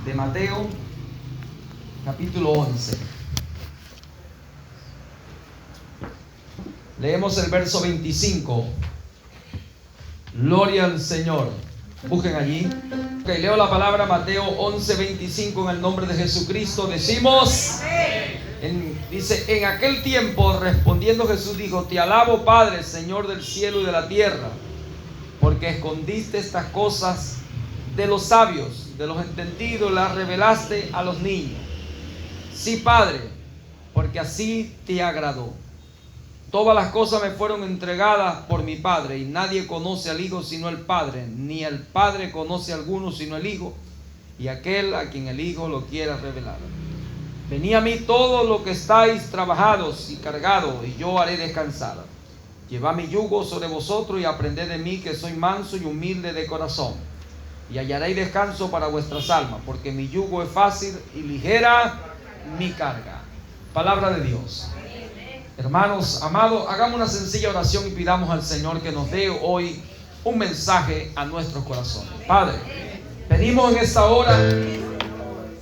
de Mateo, capítulo 11. Leemos el verso 25. Gloria al Señor. Busquen allí. Okay, leo la palabra Mateo 11, 25 en el nombre de Jesucristo. Decimos, dice, en aquel tiempo respondiendo Jesús dijo: Te alabo, Padre, Señor del cielo y de la tierra, porque escondiste estas cosas de los sabios, de los entendidos, las revelaste a los niños. Sí, Padre, porque así te agradó. Todas las cosas me fueron entregadas por mi Padre, y nadie conoce al Hijo sino el Padre, ni el Padre conoce a alguno sino el Hijo, y aquel a quien el Hijo lo quiera revelar. Venid a mí todos los que estáis trabajados y cargados, y yo haré descansar. Llevad mi yugo sobre vosotros y aprended de mí, que soy manso y humilde de corazón, y hallaréis descanso para vuestras almas, porque mi yugo es fácil y ligera mi carga. Palabra de Dios. Hermanos, amados, hagamos una sencilla oración y pidamos al Señor que nos dé hoy un mensaje a nuestros corazones. Padre, pedimos en esta hora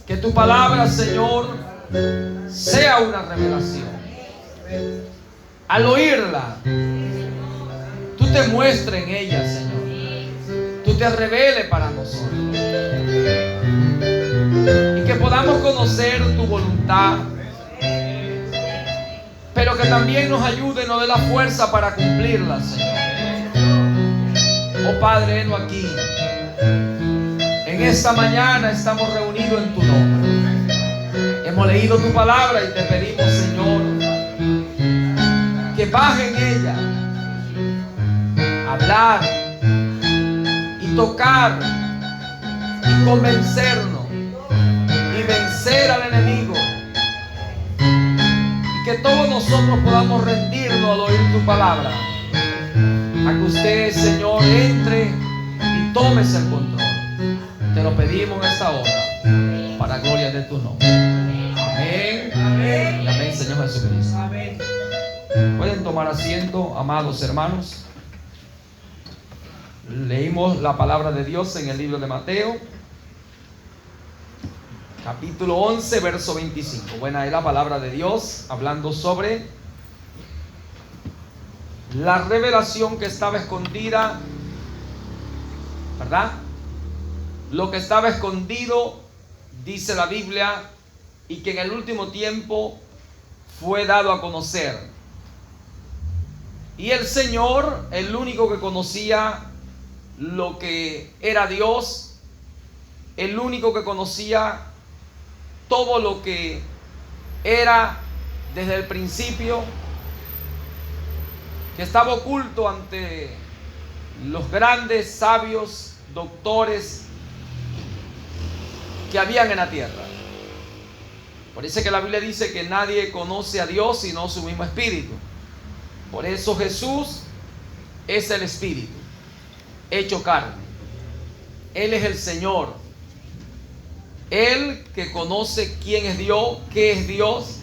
que tu palabra, Señor, sea una revelación. Al oírla, tú te muestres en ella, Señor. Tú te reveles para nosotros. Y que podamos conocer tu voluntad, pero que también nos ayude y nos dé la fuerza para cumplirla, Señor. Oh Padre, heno aquí. En esta mañana estamos reunidos en tu nombre. Hemos leído tu palabra y te pedimos, Señor, que baje en ella hablar y tocar y convencernos y vencer al enemigo. Que todos nosotros podamos rendirnos al oír tu palabra, a que usted, Señor, entre y tomes el control. Te lo pedimos en esta hora, para gloria de tu nombre. Amén, amén. Y amén, Señor Jesucristo. Amén. Pueden tomar asiento, amados hermanos. Leímos la palabra de Dios en el libro de Mateo, capítulo 11, verso 25. Buena es la palabra de Dios, hablando sobre la revelación que estaba escondida, ¿verdad? Lo que estaba escondido, dice la Biblia, y que en el último tiempo fue dado a conocer. Y el Señor, el único que conocía lo que era Dios, el único que conocía todo lo que era desde el principio, que estaba oculto ante los grandes sabios, doctores que habían en la tierra. Por eso que la Biblia dice que nadie conoce a Dios sino su mismo Espíritu. Por eso Jesús es el Espíritu hecho carne. Él es el Señor. Él que conoce quién es Dios, qué es Dios.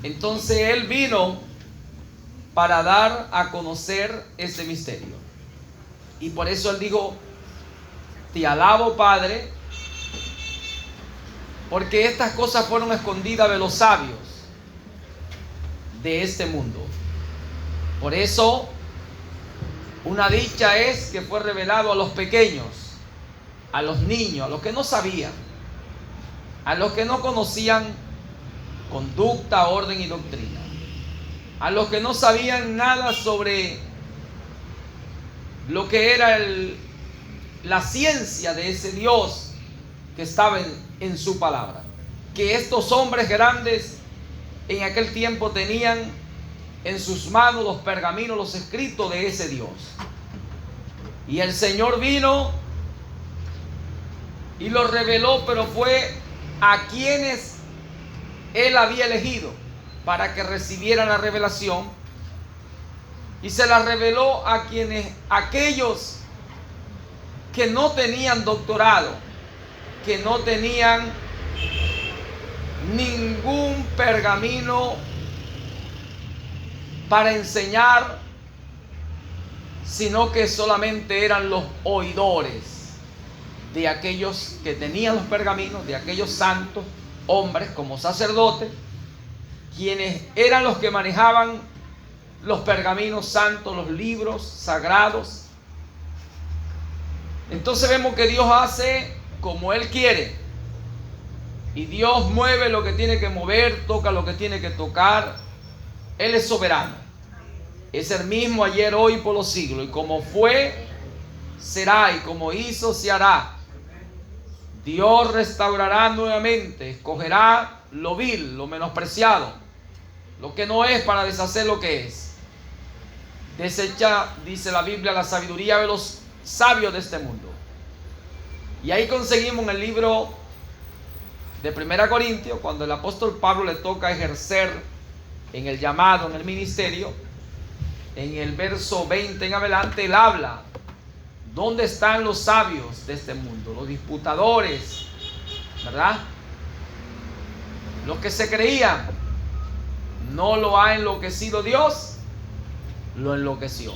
Entonces Él vino para dar a conocer ese misterio. Y por eso Él dijo: Te alabo, Padre, porque estas cosas fueron escondidas de los sabios de este mundo. Por eso una dicha es que fue revelado a los pequeños, a los niños, a los que no sabían, a los que no conocían conducta, orden y doctrina, a los que no sabían nada sobre lo que era la ciencia de ese Dios que estaba en su palabra, que estos hombres grandes en aquel tiempo tenían en sus manos los pergaminos, los escritos de ese Dios. Y el Señor vino y lo reveló, pero fue a quienes Él había elegido para que recibieran la revelación, y se la reveló a aquellos que no tenían doctorado, que no tenían ningún pergamino para enseñar, sino que solamente eran los oidores. de aquellos que tenían los pergaminos, de aquellos santos hombres como sacerdotes, quienes eran los que manejaban los pergaminos santos, los libros sagrados. Entonces vemos que Dios hace como Él quiere, y Dios mueve lo que tiene que mover, toca lo que tiene que tocar. Él es soberano, es el mismo ayer, hoy y por los siglos, y como fue, será, y como hizo, se hará. Dios restaurará nuevamente, escogerá lo vil, lo menospreciado, lo que no es, para deshacer lo que es. Desecha, dice la Biblia, la sabiduría de los sabios de este mundo. Y ahí conseguimos en el libro de 1 Corintios, cuando el apóstol Pablo le toca ejercer en el llamado, en el ministerio, en el verso 20 en adelante, él habla: ¿dónde están los sabios de este mundo? Los disputadores, ¿verdad? Los que se creían. ¿No lo ha enloquecido Dios? Lo enloqueció.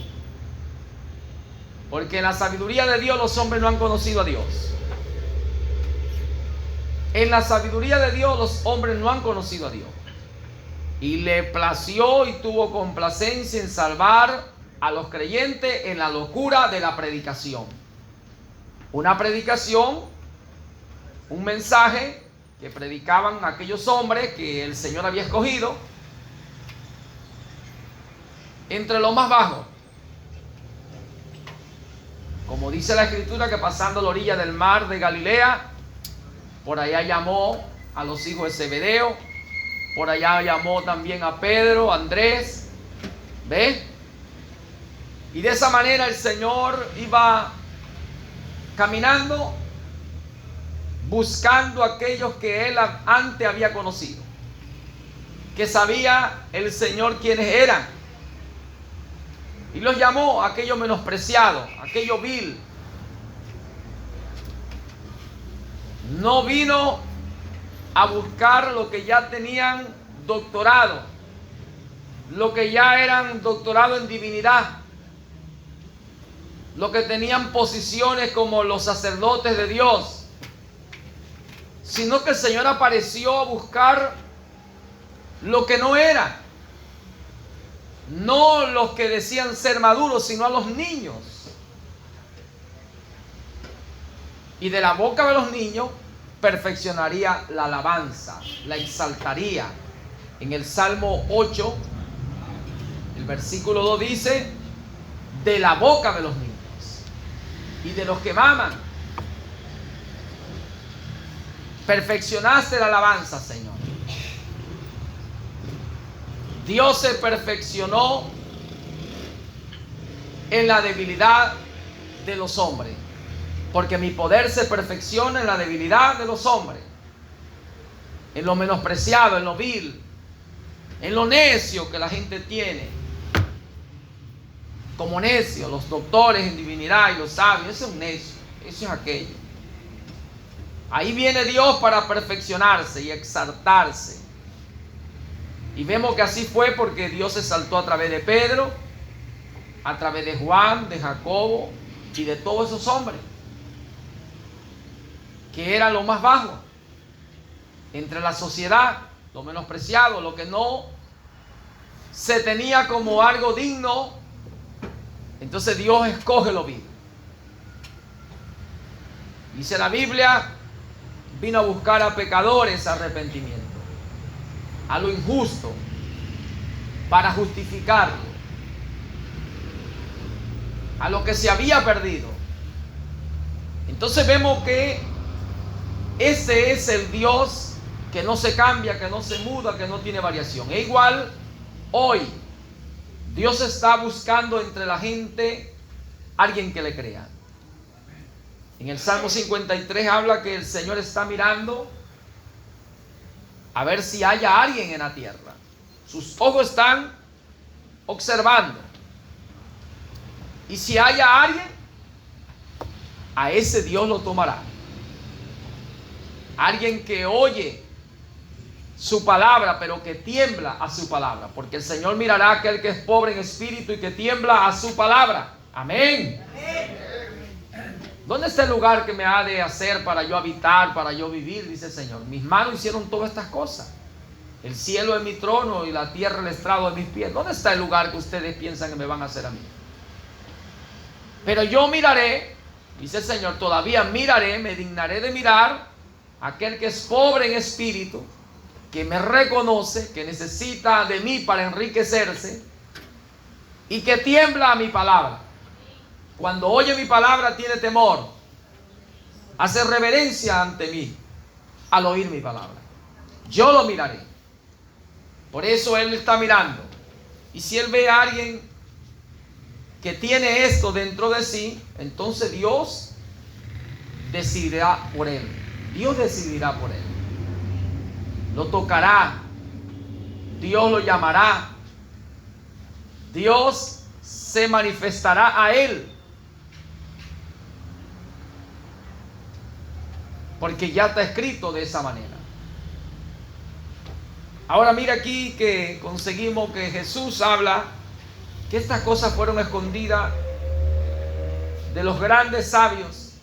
Porque en la sabiduría de Dios los hombres no han conocido a Dios. En la sabiduría de Dios los hombres no han conocido a Dios. Y le plació y tuvo complacencia en salvar a los creyentes en la locura de la predicación. Una predicación, un mensaje que predicaban aquellos hombres que el Señor había escogido entre los más bajos. Como dice la Escritura, que pasando la orilla del mar de Galilea, por allá llamó a los hijos de Zebedeo, por allá llamó también a Pedro, a Andrés. ¿Ve? Y de esa manera el Señor iba caminando, buscando a aquellos que Él antes había conocido, que sabía el Señor quiénes eran. Y los llamó a aquellos menospreciados, a aquellos vil. No vino a buscar lo que ya tenían doctorado, lo que ya eran doctorado en divinidad, lo que tenían posiciones como los sacerdotes de Dios, sino que el Señor apareció a buscar lo que no era. No los que decían ser maduros, sino a los niños. Y de la boca de los niños perfeccionaría la alabanza, la exaltaría. En el Salmo 8, el versículo 2 dice: de la boca de los niños y de los que maman perfeccionaste la alabanza, Señor. Dios se perfeccionó en la debilidad de los hombres, porque mi poder se perfecciona en la debilidad de los hombres, en lo menospreciado, en lo vil, en lo necio que la gente tiene. Como necio, los doctores en divinidad y los sabios, ese es un necio, eso es aquello. Ahí viene Dios para perfeccionarse y exaltarse. Y vemos que así fue, porque Dios se exaltó a través de Pedro, a través de Juan, de Jacobo y de todos esos hombres que eran lo más bajo entre la sociedad, lo menospreciado, lo que no se tenía como algo digno. Entonces Dios escoge lo vil. Dice la Biblia: vino a buscar a pecadores arrepentimiento, a lo injusto, para justificarlo, a lo que se había perdido. Entonces vemos que ese es el Dios que no se cambia, que no se muda, que no tiene variación. E igual hoy Dios está buscando entre la gente alguien que le crea. En el Salmo 53 habla que el Señor está mirando a ver si haya alguien en la tierra. Sus ojos están observando. Y si haya alguien, a ese Dios lo tomará. Alguien que oye su palabra, pero que tiembla a su palabra. Porque el Señor mirará a aquel que es pobre en espíritu y que tiembla a su palabra. Amén. ¿Dónde está el lugar que me ha de hacer para yo habitar, para yo vivir? Dice el Señor. Mis manos hicieron todas estas cosas. El cielo es mi trono y la tierra el estrado de mis pies. ¿Dónde está el lugar que ustedes piensan que me van a hacer a mí? Pero yo miraré, dice el Señor, todavía miraré, me dignaré de mirar a aquel que es pobre en espíritu, que me reconoce, que necesita de mí para enriquecerse y que tiembla a mi palabra. Cuando oye mi palabra tiene temor, hace reverencia ante mí al oír mi palabra. Yo lo miraré. Por eso Él está mirando. Y si Él ve a alguien que tiene esto dentro de sí, entonces Dios decidirá por él. Dios decidirá por él. Lo tocará. Dios lo llamará. Dios se manifestará a él. Porque ya está escrito de esa manera. Ahora mira aquí que conseguimos que Jesús habla que estas cosas fueron escondidas de los grandes sabios.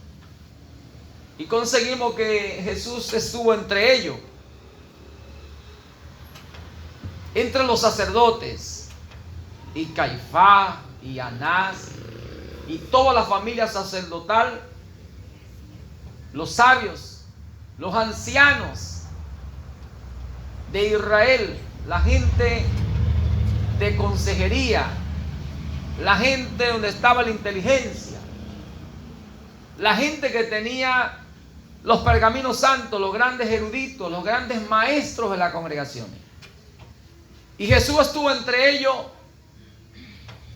Y conseguimos que Jesús estuvo entre ellos. Entre los sacerdotes. Y Caifás y Anás. Y toda la familia sacerdotal. Los sabios. Los ancianos de Israel. La gente de consejería. La gente donde estaba la inteligencia, la gente que tenía los pergaminos santos, los grandes eruditos, los grandes maestros de la congregación. Y Jesús estuvo entre ellos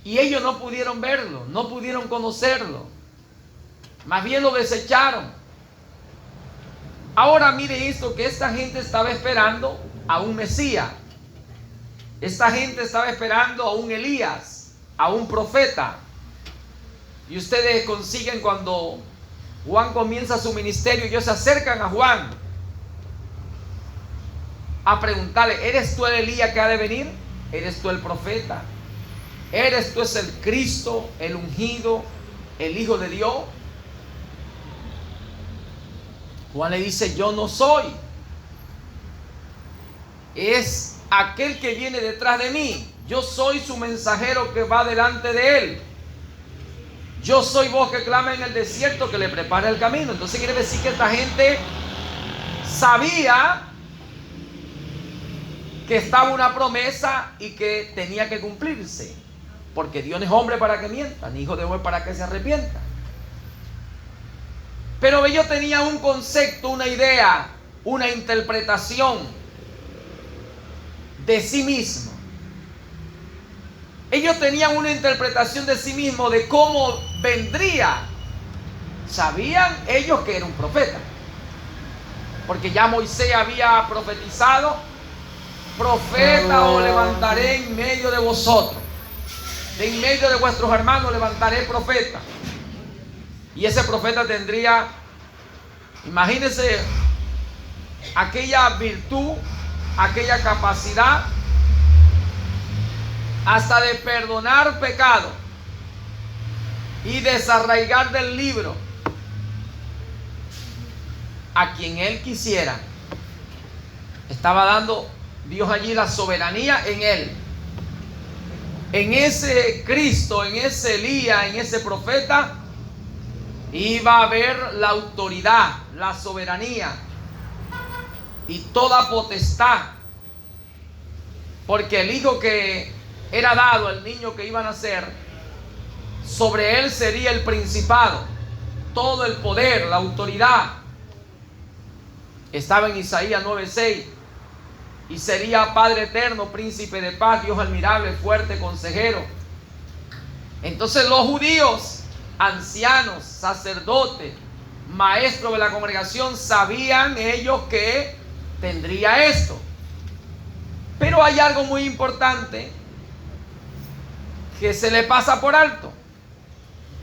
y ellos no pudieron verlo, no pudieron conocerlo, más bien lo desecharon. Ahora mire esto, que esta gente estaba esperando a un Mesías, esta gente estaba esperando a un Elías, a un profeta. Y ustedes consiguen cuando Juan comienza su ministerio, ellos se acercan a Juan a preguntarle: ¿eres tú el Elías que ha de venir? ¿Eres tú el profeta? ¿Eres tú el Cristo, el ungido, el Hijo de Dios? Juan le dice: yo no soy. Es aquel que viene detrás de mí. Yo soy su mensajero que va delante de él. Yo soy voz que clama en el desierto, que le prepara el camino. Entonces quiere decir que esta gente sabía que estaba una promesa y que tenía que cumplirse. Porque Dios no es hombre para que mienta, ni hijo de hombre para que se arrepienta. Pero ellos tenían un concepto, una idea, una interpretación de sí mismos. Ellos tenían una interpretación de sí mismos de cómo vendría. Sabían ellos que era un profeta, porque ya Moisés había profetizado: profeta os levantaré en medio de vosotros, de en medio de vuestros hermanos levantaré profeta. Y ese profeta tendría, imagínense, aquella virtud, aquella capacidad hasta de perdonar pecado y desarraigar del libro a quien él quisiera. Estaba dando Dios allí la soberanía en él, en ese Cristo, en ese Elías, en ese profeta. Iba a haber la autoridad, la soberanía y toda potestad, porque el hijo que era dado, el niño que iba a nacer, sobre él sería el principado, todo el poder, la autoridad. Estaba en Isaías 9:6. Y sería Padre eterno, príncipe de paz, Dios admirable, fuerte, consejero. Entonces los judíos, ancianos, sacerdotes, maestros de la congregación, sabían ellos que tendría esto. Pero hay algo muy importante que se le pasa por alto.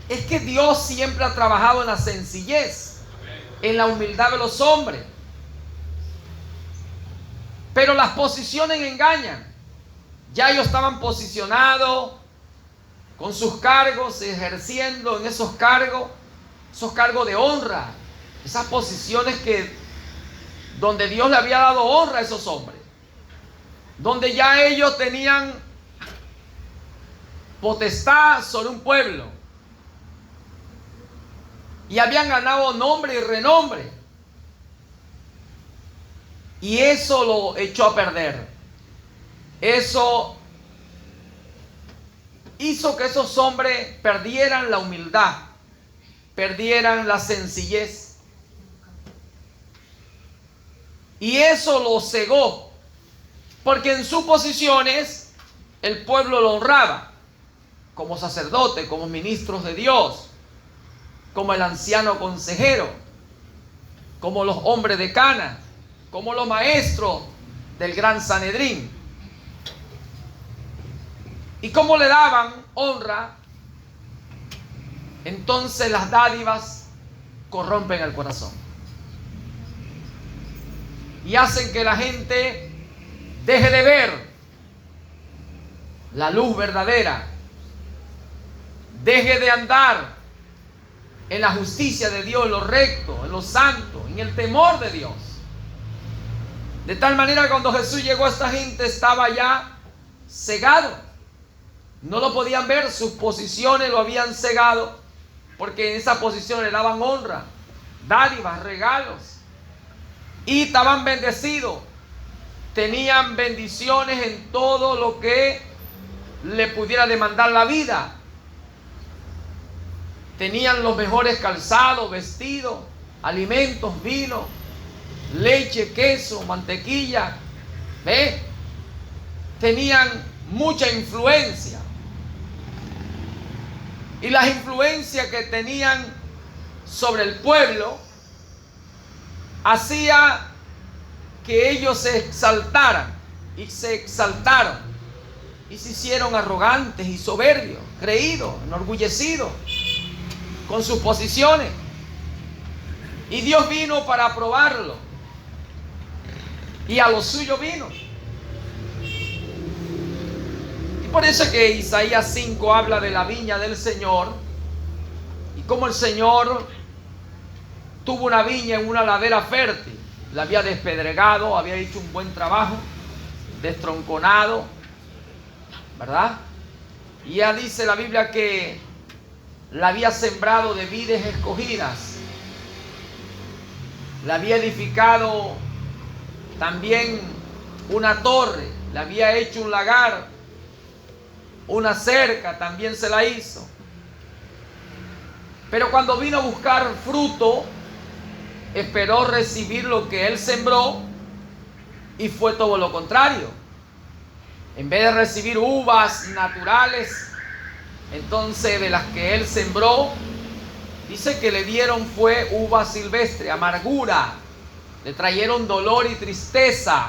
Es que Dios siempre ha trabajado en la sencillez, en la humildad de los hombres. Pero las posiciones engañan. Ya ellos estaban posicionados con sus cargos, ejerciendo en esos cargos. esos cargos de honra, esas posiciones donde Dios le había dado honra a esos hombres, donde ya ellos tenían potestad sobre un pueblo y habían ganado nombre y renombre, y eso lo echó a perder. Eso hizo que esos hombres perdieran la humildad, perdieran la sencillez, y eso lo cegó, porque en sus posiciones el pueblo lo honraba como sacerdote, como ministros de Dios, como el anciano consejero, como los hombres de Cana, como los maestros del gran Sanedrín. Y como le daban honra, entonces las dádivas corrompen el corazón y hacen que la gente deje de ver la luz verdadera, deje de andar en la justicia de Dios, en lo recto, en lo santo, en el temor de Dios. De tal manera que cuando Jesús llegó, esta gente estaba ya cegado. No lo podían ver, sus posiciones lo habían cegado, porque en esa posición le daban honra, dádivas, regalos, y estaban bendecidos. Tenían bendiciones en todo lo que le pudiera demandar la vida. Tenían los mejores calzados, vestidos, alimentos, vino, leche, queso, mantequilla. ¿Ve? Tenían mucha influencia. Y las influencias que tenían sobre el pueblo hacía que ellos se exaltaran, y se exaltaron y se hicieron arrogantes y soberbios, creídos, enorgullecidos con sus posiciones. Y Dios vino para probarlo, y a lo suyo vino. Y por eso es que Isaías 5 habla de la viña del Señor, y cómo el Señor tuvo una viña en una ladera fértil. La había despedregado, había hecho un buen trabajo, destronconado, ¿verdad? Y ya dice la Biblia que la había sembrado de vides escogidas, la había edificado también una torre, le había hecho un lagar, una cerca también se la hizo. Pero cuando vino a buscar fruto, esperó recibir lo que él sembró, y fue todo lo contrario. En vez de recibir uvas naturales, entonces de las que él sembró, dice que le dieron fue uva silvestre, amargura. Le trajeron dolor y tristeza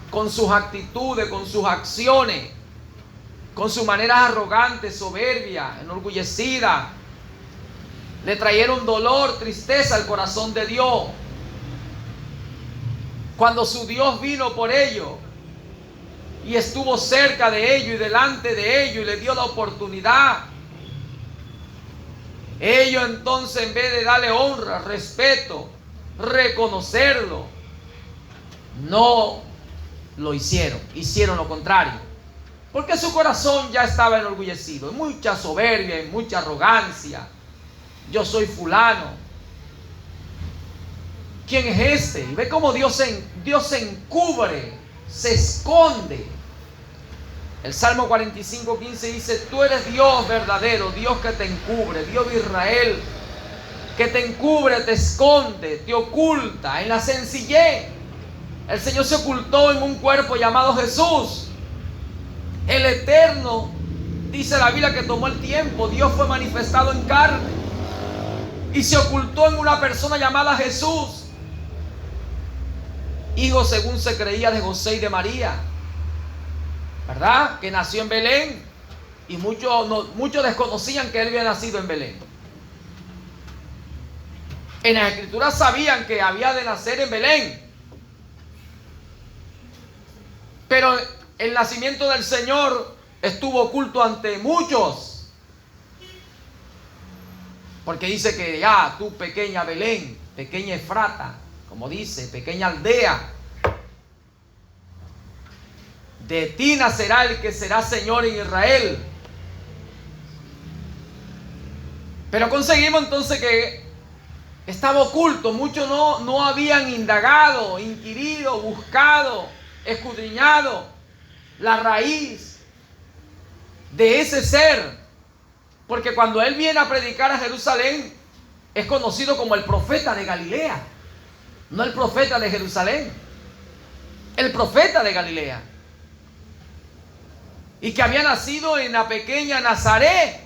con sus actitudes, con sus acciones, con sus maneras arrogantes, soberbia, enorgullecida. Le trajeron dolor, tristeza al corazón de Dios. Cuando su Dios vino por ellos y estuvo cerca de ellos y delante de ellos y le dio la oportunidad, ellos entonces, en vez de darle honra, respeto, reconocerlo, no lo hicieron, hicieron lo contrario, porque su corazón ya estaba enorgullecido, en mucha soberbia, en mucha arrogancia. Yo soy fulano. ¿Quién es este? Y ve cómo Dios se encubre, se esconde. El Salmo 45:15 dice: tú eres Dios verdadero, Dios que te encubre, Dios de Israel, que te encubre, te esconde, te oculta en la sencillez. El Señor se ocultó en un cuerpo llamado Jesús. El Eterno, dice la Biblia, que tomó el tiempo. Dios fue manifestado en carne y se ocultó en una persona llamada Jesús, hijo, según se creía, de José y de María, ¿verdad? Que nació en Belén, y muchos desconocían que él había nacido en Belén. En las Escrituras sabían que había de nacer en Belén, pero el nacimiento del Señor estuvo oculto ante muchos. Porque dice que ya tú, pequeña Belén, pequeña Efrata, como dice, pequeña aldea, de ti nacerá el que será Señor en Israel. Pero conseguimos entonces que estaba oculto. Muchos no habían indagado, inquirido, buscado, escudriñado la raíz de ese ser. Porque cuando él viene a predicar a Jerusalén, es conocido como el profeta de Galilea. No el profeta de Jerusalén, el profeta de Galilea. Y que había nacido en la pequeña Nazaret,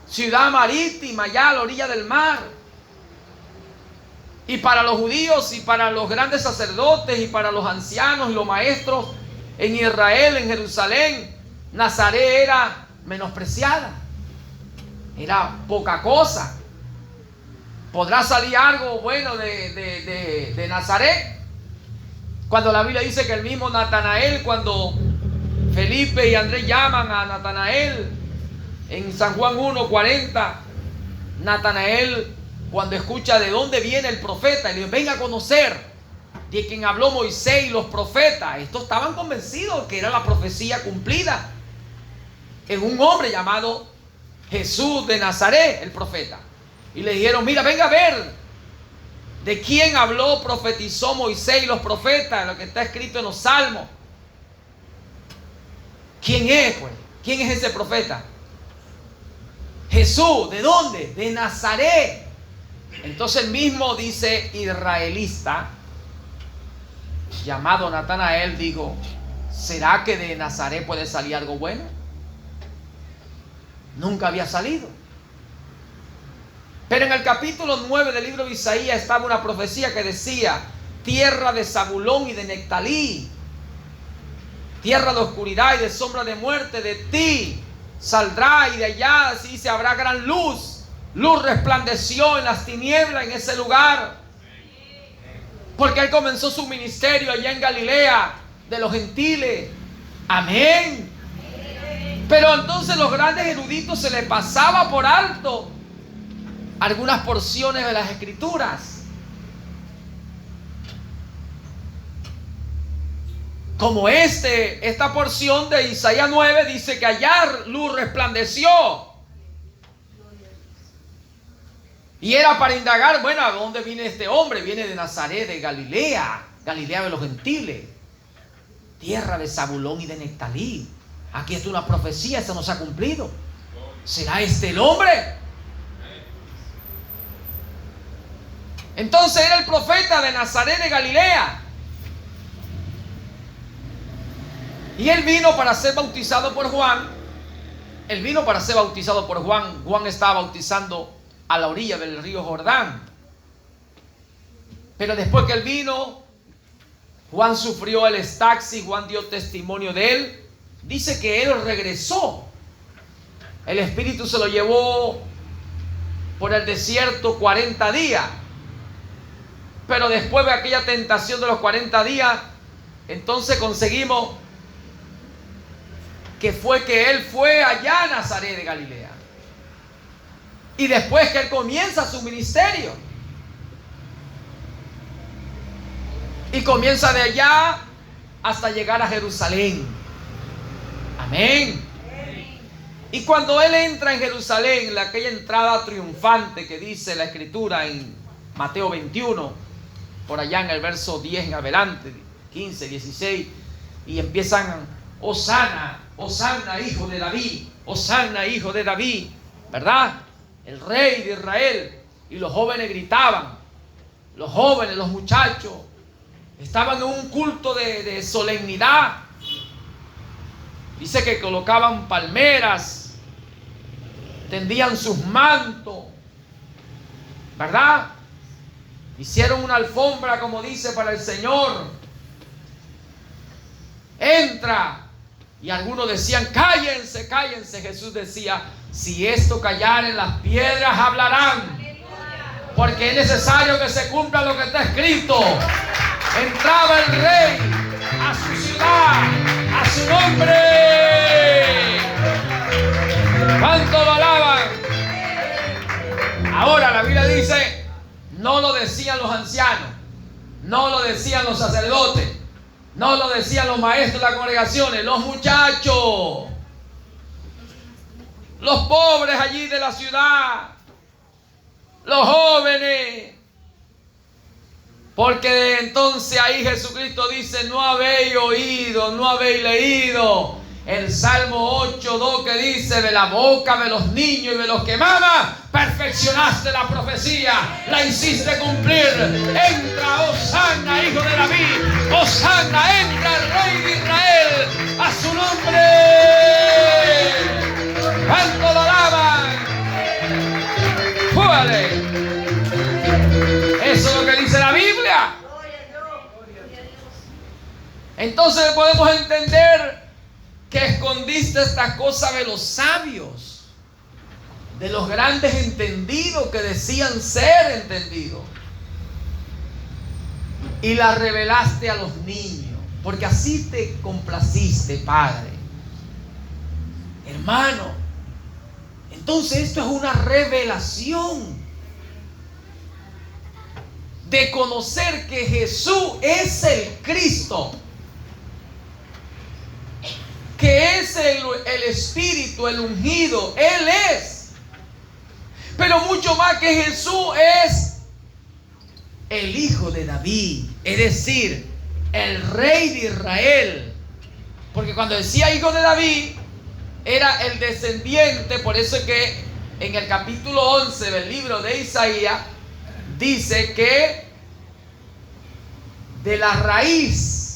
ciudad marítima, ya a la orilla del mar. Y para los judíos y para los grandes sacerdotes y para los ancianos y los maestros en Israel, en Jerusalén, Nazaret era menospreciada, era poca cosa. ¿Podrá salir algo bueno de Nazaret? Cuando la Biblia dice que el mismo Natanael, cuando Felipe y Andrés llaman a Natanael en San Juan 1:40, Natanael, cuando escucha de dónde viene el profeta, le dice: venga a conocer de quien habló Moisés y los profetas. Estos estaban convencidos que era la profecía cumplida en un hombre llamado Jesús de Nazaret, el profeta. Y le dijeron: mira, venga a ver de quién habló, profetizó Moisés y los profetas, lo que está escrito en los Salmos. ¿Quién es, pues? ¿Quién es ese profeta? Jesús. ¿De dónde? De Nazaret. Entonces el mismo, dice, israelista llamado Natanael, digo: ¿será que de Nazaret puede salir algo bueno? Nunca había salido. Pero en el capítulo 9 del libro de Isaías estaba una profecía que decía: tierra de Zabulón y de Nectalí, tierra de oscuridad y de sombra de muerte, de ti saldrá, y de allá, así se habrá gran luz. Luz resplandeció en las tinieblas en ese lugar, porque él comenzó su ministerio allá en Galilea de los gentiles. Amén. Pero entonces los grandes eruditos se les pasaba por alto algunas porciones de las escrituras, como esta porción de Isaías 9 dice que allá luz resplandeció, y era para indagar: bueno, ¿a dónde viene este hombre? Viene de Nazaret, de Galilea, Galilea de los gentiles, tierra de Zabulón y de Nectalí. Aquí está una profecía, esta no se ha cumplido. ¿Será este el hombre? Entonces era el profeta de Nazaret de Galilea. Y él vino para ser bautizado por Juan. Él vino para ser bautizado por Juan. Juan estaba bautizando a la orilla del río Jordán. Pero después que él vino, Juan sufrió el estaxis. Juan dio testimonio de él. Dice que él regresó. El Espíritu se lo llevó por el desierto 40 días. Pero después de aquella tentación de los 40 días, entonces conseguimos que él fue allá a Nazaret de Galilea. Y después que él comienza su ministerio. Y comienza de allá hasta llegar a Jerusalén. Amén. Y cuando él entra en Jerusalén, aquella entrada triunfante que dice la Escritura en Mateo 21, por allá en el verso 10 en adelante, 15, 16, y empiezan: Hosana, Hosana, hijo de David, Hosana, hijo de David, ¿verdad? El rey de Israel. Y los jóvenes gritaban, los jóvenes, los muchachos, estaban en un culto de solemnidad. Dice que colocaban palmeras, tendían sus mantos, ¿verdad? Hicieron una alfombra, como dice, para el Señor. Entra. Y algunos decían: cállense, cállense. Jesús decía: si esto callaren, las piedras hablarán. Porque es necesario que se cumpla lo que está escrito. Entraba el rey a su ciudad, a su nombre. ¿Cuánto lo alaban? Ahora la Biblia dice, no lo decían los ancianos, no lo decían los sacerdotes, no lo decían los maestros de las congregaciones, los muchachos, los pobres allí de la ciudad, los jóvenes. Porque entonces ahí Jesucristo dice, no habéis oído, no habéis leído el Salmo 8:2 que dice, de la boca de los niños y de los que maman, perfeccionaste la profecía, la hiciste cumplir. Entra, Hosanna, hijo de David, Hosanna, entra el Rey de Israel, a su nombre. ¿Cuánto lo alaban? ¡Júbale! Eso es lo que dice la Biblia. Entonces podemos entender que escondiste esta cosa de los sabios, de los grandes entendidos que decían ser entendidos, y la revelaste a los niños, porque así te complaciste, Padre. Hermano, entonces esto es una revelación de conocer que Jesús es el Cristo, que es el Espíritu, el ungido. Él es. Pero mucho más que Jesús, es el Hijo de David, es decir, el Rey de Israel. Porque cuando decía Hijo de David, era el descendiente. Por eso es que en el capítulo 11 del libro de Isaías dice que de la raíz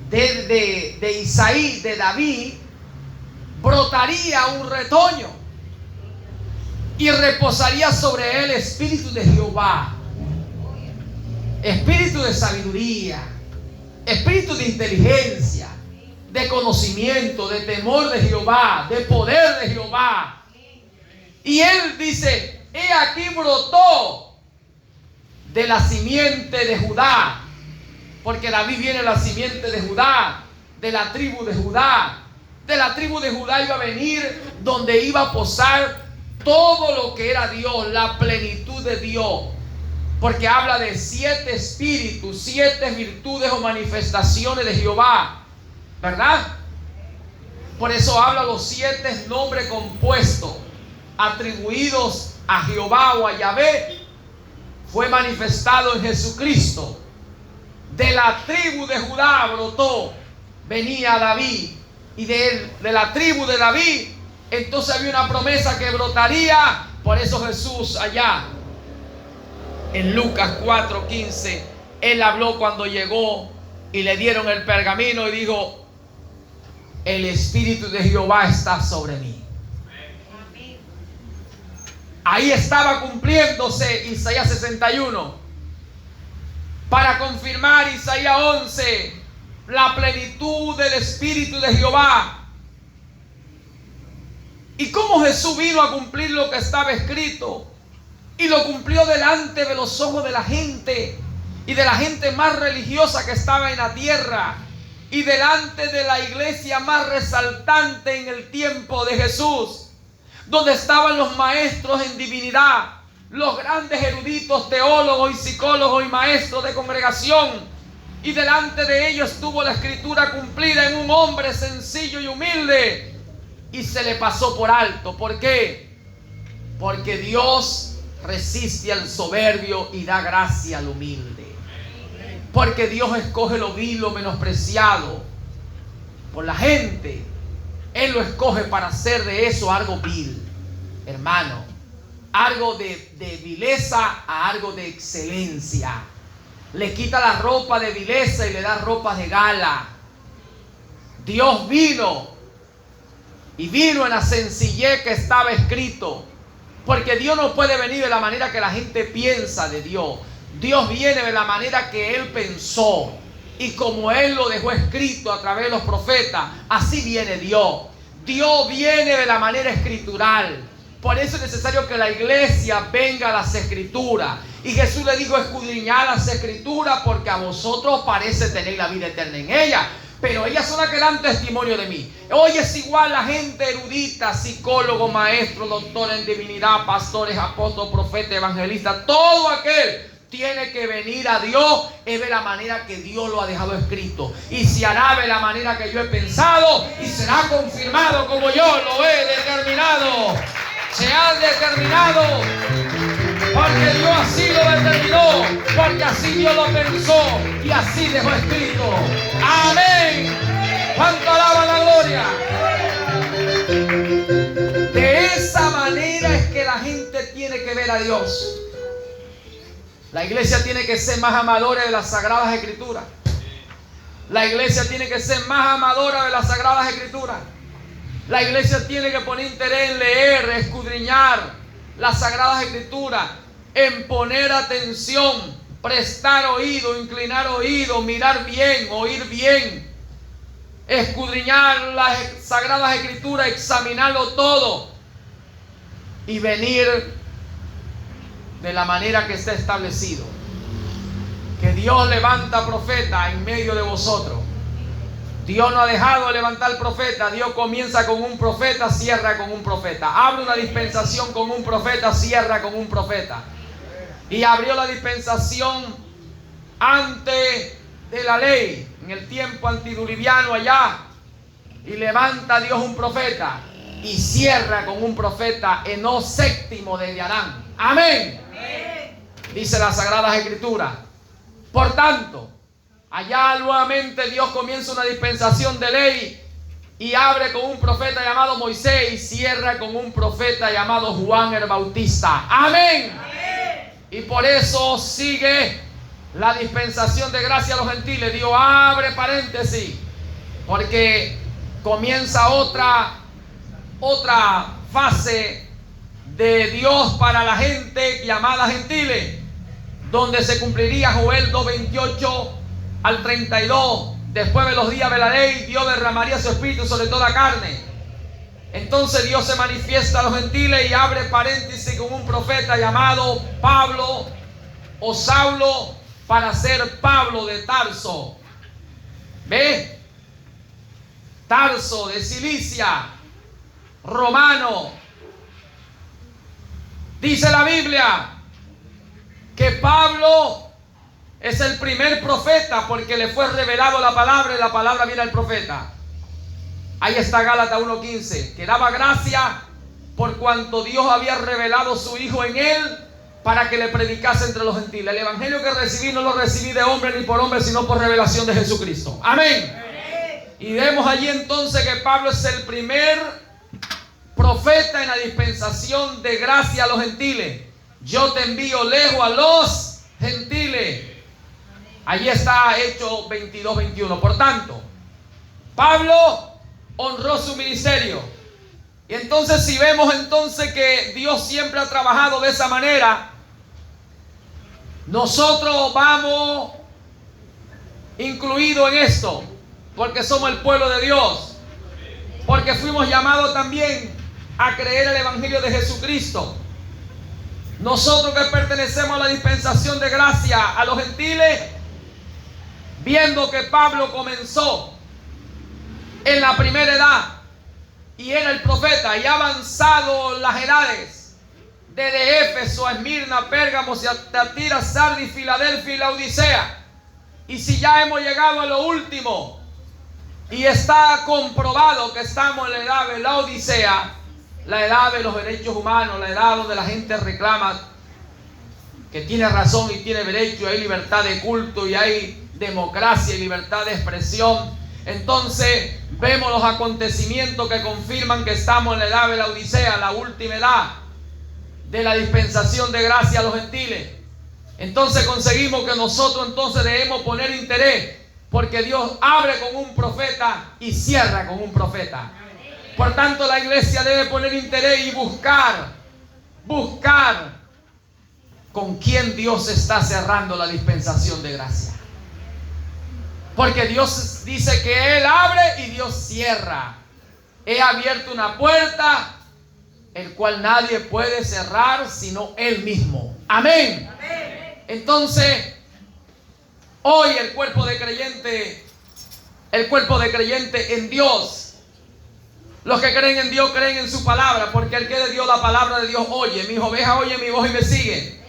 de Isaí, de David, brotaría un retoño y reposaría sobre él espíritu de Jehová, espíritu de sabiduría, espíritu de inteligencia, de conocimiento, de temor de Jehová, de poder de Jehová. Y él dice, he aquí brotó de la simiente de Judá, porque David viene de la simiente de Judá, de la tribu de Judá. De la tribu de Judá iba a venir donde iba a posar todo lo que era Dios, la plenitud de Dios. Porque habla de 7 espíritus, 7 virtudes o manifestaciones de Jehová, ¿verdad? Por eso habla los 7 nombres compuestos atribuidos a Jehová o a Yahvé. Fue manifestado en Jesucristo. De la tribu de Judá brotó, venía David, y de la tribu de David entonces había una promesa que brotaría. Por eso Jesús allá en Lucas 4:15, él habló cuando llegó y le dieron el pergamino y dijo, el Espíritu de Jehová está sobre mí. Ahí estaba cumpliéndose Isaías 61. Para confirmar Isaías 11, la plenitud del Espíritu de Jehová. Y cómo Jesús vino a cumplir lo que estaba escrito, y lo cumplió delante de los ojos de la gente, y de la gente más religiosa que estaba en la tierra, y delante de la iglesia más resaltante en el tiempo de Jesús, donde estaban los maestros en divinidad, los grandes eruditos, teólogos y psicólogos y maestros de congregación, y delante de ellos estuvo la escritura cumplida en un hombre sencillo y humilde, y se le pasó por alto. ¿Por qué? Porque Dios resiste al soberbio y da gracia al humilde. Porque Dios escoge lo vil, lo menospreciado por la gente. Él lo escoge para hacer de eso algo vil, hermano. Algo de vileza a algo de excelencia. Le quita la ropa de vileza y le da ropa de gala. Dios vino, y vino en la sencillez que estaba escrito. Porque Dios no puede venir de la manera que la gente piensa de Dios. Dios viene de la manera que Él pensó. Y como Él lo dejó escrito a través de los profetas, así viene Dios. Dios viene de la manera escritural. Por eso es necesario que la iglesia venga a las escrituras. Y Jesús le dijo, escudriñad las escrituras, porque a vosotros parece tener la vida eterna en ellas. pero ellas son las que dan testimonio de mí. Hoy es igual la gente erudita, psicólogo, maestro, doctor en divinidad, pastores, apóstoles, profetas, evangelistas, todo aquel tiene que venir a Dios es de la manera que Dios lo ha dejado escrito, y se hará de la manera que yo he pensado, y será confirmado como yo lo he determinado. Se ha determinado porque Dios así lo determinó, porque así Dios lo pensó y así dejó escrito. Amén. ¿Cuánto alaba la gloria? De esa manera es que la gente tiene que ver a Dios. La iglesia tiene que ser más amadora de las Sagradas Escrituras. La iglesia tiene que ser más amadora de las Sagradas Escrituras. La iglesia tiene que poner interés en leer, escudriñar las Sagradas Escrituras, en poner atención, prestar oído, inclinar oído, mirar bien, oír bien, escudriñar las Sagradas Escrituras, examinarlo todo y venir de la manera que está establecido. Que Dios levanta profeta en medio de vosotros. Dios no ha dejado de levantar profeta. Dios comienza con un profeta, cierra con un profeta. Abre una dispensación con un profeta, cierra con un profeta. Y abrió la dispensación antes de la ley, en el tiempo antediluviano allá. Y levanta Dios un profeta y cierra con un profeta, Enoc séptimo desde Adán. Amén. Dice las Sagradas Escrituras. Por tanto, allá nuevamente Dios comienza una dispensación de ley y abre con un profeta llamado Moisés y cierra con un profeta llamado Juan el Bautista. Amén. Y por eso sigue la dispensación de gracia a los gentiles. Dios abre paréntesis, porque comienza otra fase de Dios para la gente llamada gentiles, donde se cumpliría Joel 2:28 al 32. Después de los días de la ley, Dios derramaría su espíritu sobre toda carne. Entonces Dios se manifiesta a los gentiles y abre paréntesis con un profeta llamado Pablo o Saulo, para ser Pablo de Tarso. ¿Ve? Tarso de Cilicia, romano. Dice la Biblia que Pablo es el primer profeta porque le fue revelado la palabra y la palabra viene al profeta. Ahí está Gálatas 1:15, que daba gracia por cuanto Dios había revelado su Hijo en él para que le predicase entre los gentiles. El evangelio que recibí no lo recibí de hombre ni por hombre, sino por revelación de Jesucristo. Amén. Y vemos allí entonces que Pablo es el primer profeta en la dispensación de gracia a los gentiles. Yo te envío lejos a los gentiles. Allí está Hechos 22:21. Por tanto, Pablo honró su ministerio. Y entonces, si vemos entonces que Dios siempre ha trabajado de esa manera, nosotros vamos incluidos en esto, porque somos el pueblo de Dios, porque fuimos llamados también a creer el evangelio de Jesucristo. Nosotros que pertenecemos a la dispensación de gracia a los gentiles, viendo que Pablo comenzó en la primera edad y era el profeta, y ha avanzado las edades desde Éfeso a Esmirna, Pérgamo, Tiatira, Sardis, Filadelfia y Laodicea. Y si ya hemos llegado a lo último y está comprobado que estamos en la edad de Laodicea, la edad de los derechos humanos, la edad donde la gente reclama que tiene razón y tiene derecho, hay libertad de culto y hay democracia y libertad de expresión. Entonces vemos los acontecimientos que confirman que estamos en la edad de la Odisea, la última edad de la dispensación de gracia a los gentiles. Entonces conseguimos que nosotros entonces debemos poner interés, porque Dios abre con un profeta y cierra con un profeta. Por tanto, la iglesia debe poner interés y buscar con quién Dios está cerrando la dispensación de gracia. Porque Dios dice que Él abre y Dios cierra. He abierto una puerta, el cual nadie puede cerrar sino Él mismo. Amén. Entonces, hoy el cuerpo de creyentes El cuerpo de creyente en Dios. Los que creen en Dios creen en su palabra, porque el que de Dios la palabra de Dios oye. Mis ovejas oyen mi voz y me siguen.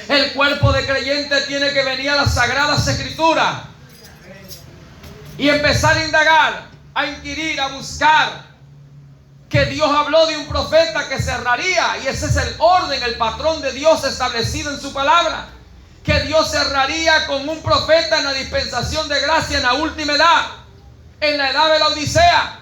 El cuerpo de creyente tiene que venir a las sagradas escrituras y empezar a indagar, a inquirir, a buscar. Que Dios habló de un profeta que cerraría, y ese es el orden, el patrón de Dios establecido en su palabra. Que Dios cerraría con un profeta en la dispensación de gracia en la última edad, en la edad de la Odisea.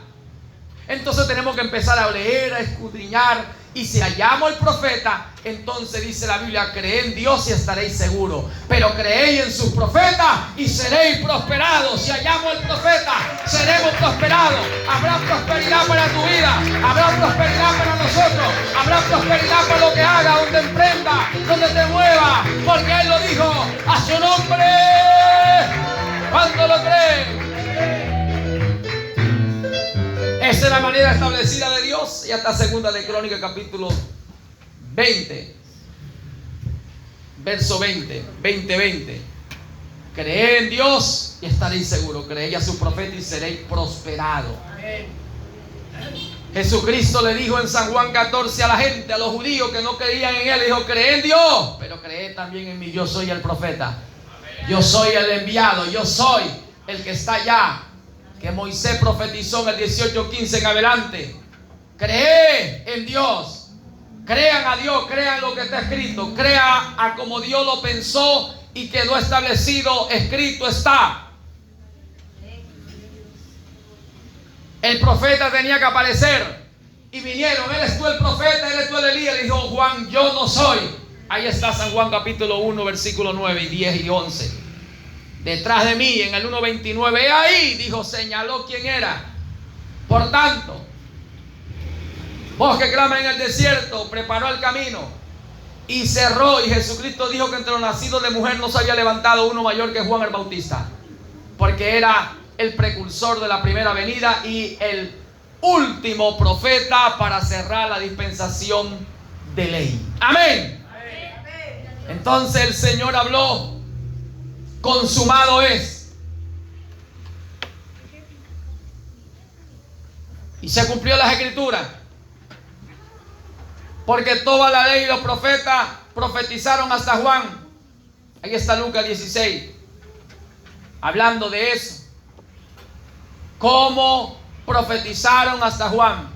Entonces tenemos que empezar a leer, a escudriñar. Y si hallamos el profeta, entonces dice la Biblia: creed en Dios y estaréis seguros. Pero creéis en sus profetas y seréis prosperados. Si hallamos el profeta, seremos prosperados. Habrá prosperidad para tu vida, habrá prosperidad para nosotros, habrá prosperidad para lo que haga, donde emprenda, donde te mueva, porque Él lo dijo a su nombre. ¿Cuánto lo creen? Esa es la manera establecida de Dios. Y hasta segunda de Crónicas capítulo 20, verso 20. Creed en Dios y estaréis seguros. Creed a su profeta y seréis prosperados. Jesucristo le dijo en San Juan 14 a la gente, a los judíos que no creían en Él, le dijo: creed en Dios, pero creed también en mí. Yo soy el profeta, yo soy el enviado, yo soy el que está allá, que Moisés profetizó en el 18:15 en adelante. Cree en Dios, crean a Dios, crean lo que está escrito, crea a como Dios lo pensó y quedó establecido, escrito está. El profeta tenía que aparecer y vinieron: ¿eres tú el profeta? ¿Eres tú el Elías? Le dijo Juan: yo no soy. Ahí está San Juan capítulo 1 versículo 9 y 10 y 11. Detrás de mí, en el 1:29, ahí, dijo, señaló quién era. Por tanto, voz que clama en el desierto, preparó el camino y cerró. Y Jesucristo dijo que entre los nacidos de mujer no se había levantado uno mayor que Juan el Bautista, porque era el precursor de la primera venida y el último profeta para cerrar la dispensación de ley. Amén. Entonces el Señor habló: consumado es. Y se cumplió las escrituras, porque toda la ley y los profetas profetizaron hasta Juan. Ahí está Lucas 16, hablando de eso, cómo profetizaron hasta Juan.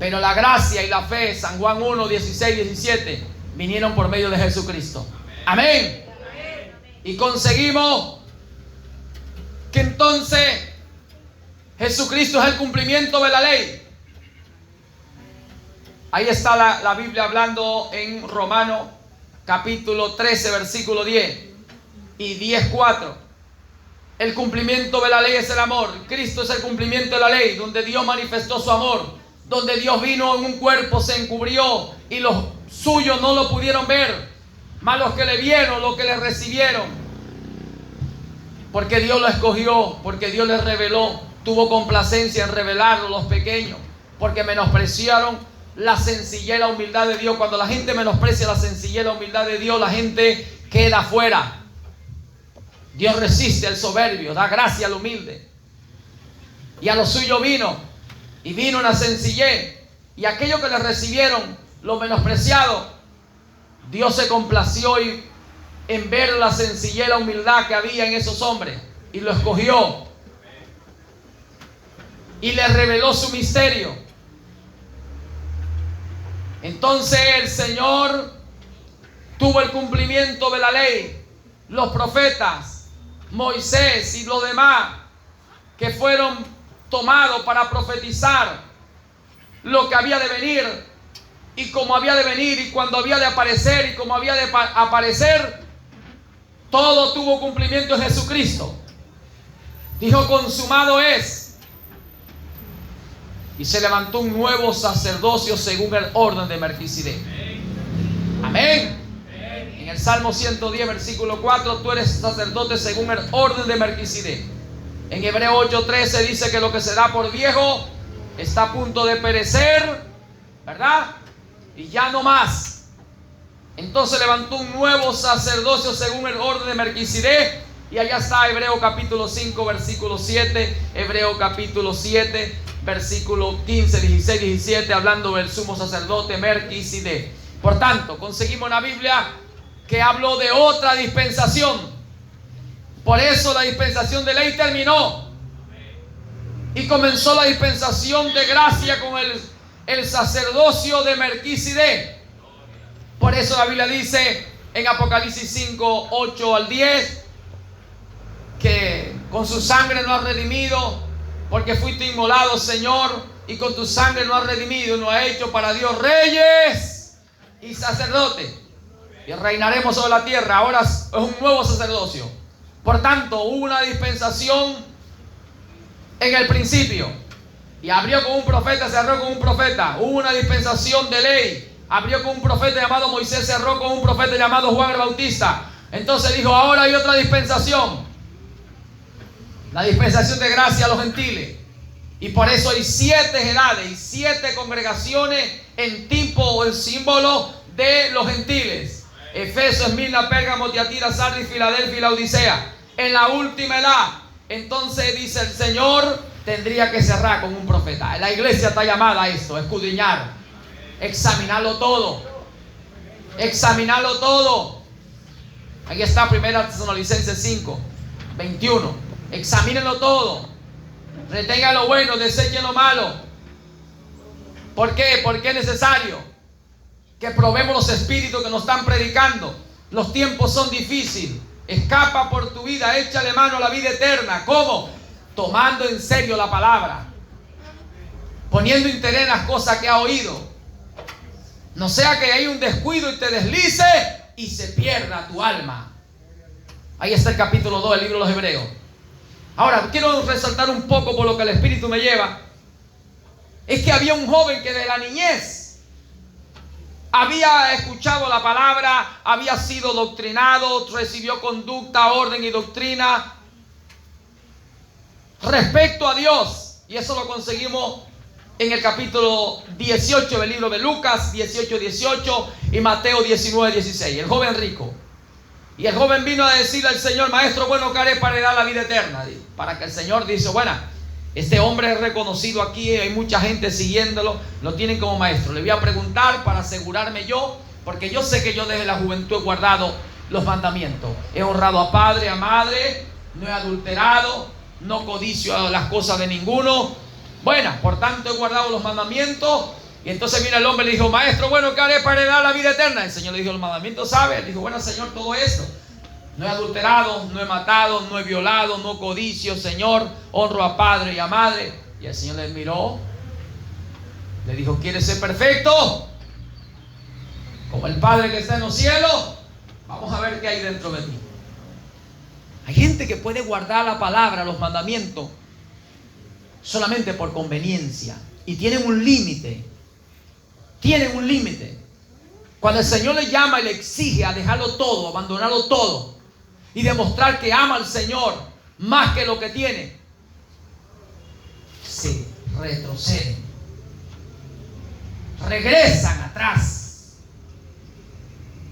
Pero la gracia y la fe, San Juan 1, 16, 17, vinieron por medio de Jesucristo. Amén. Y conseguimos que entonces Jesucristo es el cumplimiento de la ley. Ahí está la Biblia hablando en Romanos capítulo 13 versículo 10 y 10:4. El cumplimiento de la ley es el amor. Cristo es el cumplimiento de la ley, donde Dios manifestó su amor, donde Dios vino en un cuerpo, se encubrió y los suyos no lo pudieron ver, mas los que le vieron, los que le recibieron, porque Dios lo escogió, porque Dios le reveló, tuvo complacencia en revelarlo a los pequeños, porque menospreciaron la sencillez y la humildad de Dios. Cuando la gente menosprecia la sencillez y la humildad de Dios, la gente queda afuera. Dios resiste al soberbio, da gracia al humilde. Y a lo suyo vino, y vino en la sencillez, y aquellos que le recibieron, los menospreciados, Dios se complació en ver la sencillez y la humildad que había en esos hombres, y lo escogió y le reveló su misterio. Entonces el Señor tuvo el cumplimiento de la ley, los profetas, Moisés y los demás que fueron tomados para profetizar lo que había de venir y cómo había de venir y cuándo había de aparecer y cómo había de aparecer. Todo tuvo cumplimiento en Jesucristo. Dijo: consumado es. Y se levantó un nuevo sacerdocio según el orden de Melquisedec. Amén. En el Salmo 110 versículo 4, tú eres sacerdote según el orden de Melquisedec. En Hebreo 8:13 dice que lo que se da por viejo está a punto de perecer, ¿verdad? Y ya no más. Entonces levantó un nuevo sacerdocio según el orden de Melquisedec, Y allá está Hebreo capítulo 5, versículo 7, Hebreo capítulo 7, versículo 15, 16, 17, hablando del sumo sacerdote Melquisedec. Por tanto, conseguimos una Biblia que habló de otra dispensación. Por eso la dispensación de ley terminó y comenzó la dispensación de gracia con el sacerdocio de Melquisedec. Por eso la Biblia dice en Apocalipsis 5, 8 al 10 que con su sangre nos has redimido, porque fuiste inmolado, Señor, y con tu sangre nos has redimido y nos has hecho para Dios reyes y sacerdotes, y reinaremos sobre la tierra. Ahora es un nuevo sacerdocio. Por tanto, hubo una dispensación en el principio, y abrió con un profeta, cerró con un profeta. Hubo una dispensación de ley, abrió con un profeta llamado Moisés, cerró con un profeta llamado Juan el Bautista. Entonces dijo, ahora hay otra dispensación, la dispensación de gracia a los gentiles. Y por eso hay 7 edades y 7 congregaciones en tipo o en símbolo de los gentiles: Efeso, Esmirna, Pérgamo, Tiatira, Sardis, Filadelfia y Laodicea. En la última edad, entonces dice el Señor, tendría que cerrar con un profeta. La iglesia está llamada a esto: escudriñar, examinarlo todo, examinarlo todo. Ahí está 1 Tesalonicenses 5, 21. Examínenlo todo, retengan lo bueno, desechen lo malo. ¿Por qué? Porque es necesario que probemos los espíritus que nos están predicando. Los tiempos son difíciles. Escapa por tu vida, échale mano a la vida eterna. ¿Cómo? Tomando en serio la palabra, poniendo interés en las cosas que ha oído. No sea que hay un descuido y te deslice y se pierda tu alma. Ahí está el capítulo 2 del libro de los Hebreos. Ahora, quiero resaltar un poco por lo que el Espíritu me lleva. Es que había un joven que de la niñez había escuchado la palabra, había sido doctrinado, recibió conducta, orden y doctrina respecto a Dios. Y eso lo conseguimos en el capítulo 18 del libro de Lucas, 18, 18 y Mateo 19, 16. El joven rico. Y el joven vino a decirle al Señor, maestro, bueno, ¿qué haré para heredar la vida eterna? Para que el Señor dice, bueno, este hombre es reconocido aquí, hay mucha gente siguiéndolo, lo tienen como maestro. Le voy a preguntar para asegurarme yo, porque yo sé que yo desde la juventud he guardado los mandamientos. He honrado a padre, a madre, no he adulterado, no codicio las cosas de ninguno. Bueno, por tanto he guardado los mandamientos. Y entonces viene el hombre y le dijo, maestro, bueno, ¿qué haré para heredar la vida eterna? El Señor le dijo, los mandamientos sabe. Él dijo, bueno, Señor, todo esto. No he adulterado, no he matado, no he violado, no codicio, Señor, honro a padre y a madre. Y el Señor le miró, le dijo, ¿quieres ser perfecto? Como el Padre que está en los cielos. Vamos a ver qué hay dentro de ti. Hay gente que puede guardar la palabra, los mandamientos, solamente por conveniencia. Y tienen un límite. Tienen un límite. Cuando el Señor le llama y le exige a dejarlo todo, abandonarlo todo y demostrar que ama al Señor más que lo que tiene, se retroceden, regresan atrás.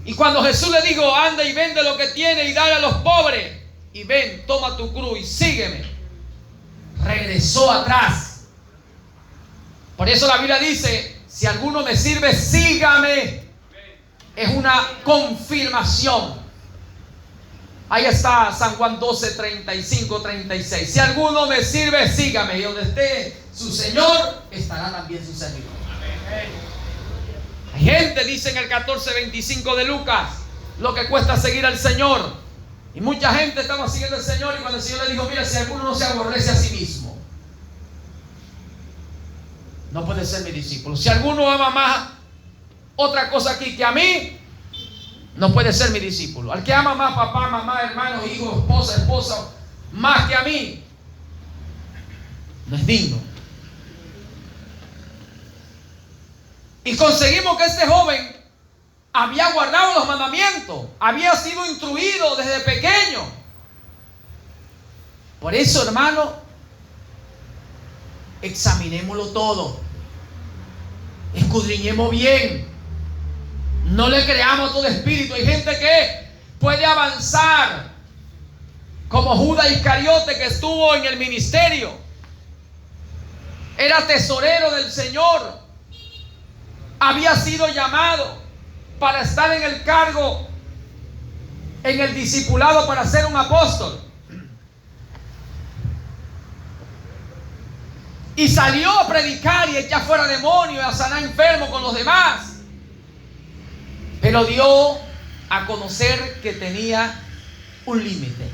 Y cuando Jesús le dijo, anda y vende lo que tiene y dale a los pobres, y ven, toma tu cruz y sígueme, regresó atrás. Por eso la Biblia dice, si alguno me sirve, sígame. Es una confirmación. Ahí está San Juan 12, 35, 36. Si alguno me sirve, sígame. Y donde esté su Señor, estará también su servidor. Hay gente, dice en el 14, 25 de Lucas, lo que cuesta seguir al Señor. Y mucha gente estaba siguiendo al Señor. Y cuando el Señor le dijo, mira, si alguno no se aborrece a sí mismo, no puede ser mi discípulo. Si alguno ama más otra cosa aquí que a mí, no puede ser mi discípulo. Al que ama más papá, mamá, hermanos, hijos, esposa, más que a mí, no es digno. Y conseguimos que este joven había guardado los mandamientos, había sido instruido desde pequeño. Por eso, hermano, examinémoslo todo, escudriñemos bien, no le creamos todo espíritu. Hay gente que puede avanzar Como Judas Iscariote, que estuvo en el ministerio, era tesorero del Señor, había sido llamado para estar en el cargo, en el discipulado, para ser un apóstol. Y salió a predicar y echar fuera demonios, a sanar enfermos con los demás. Pero dio a conocer que tenía un límite.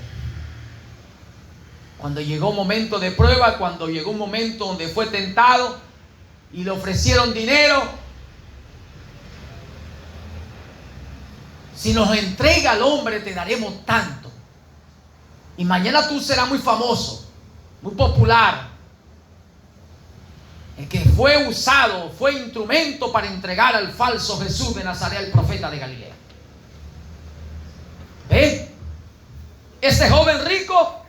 Cuando llegó un momento de prueba, cuando llegó un momento donde fue tentado y le ofrecieron dinero, si nos entrega al hombre te daremos tanto. Y mañana tú serás muy famoso, muy popular. El que fue usado, fue instrumento para entregar al falso Jesús de Nazaret, el profeta de Galilea. ¿Ve? Ese joven rico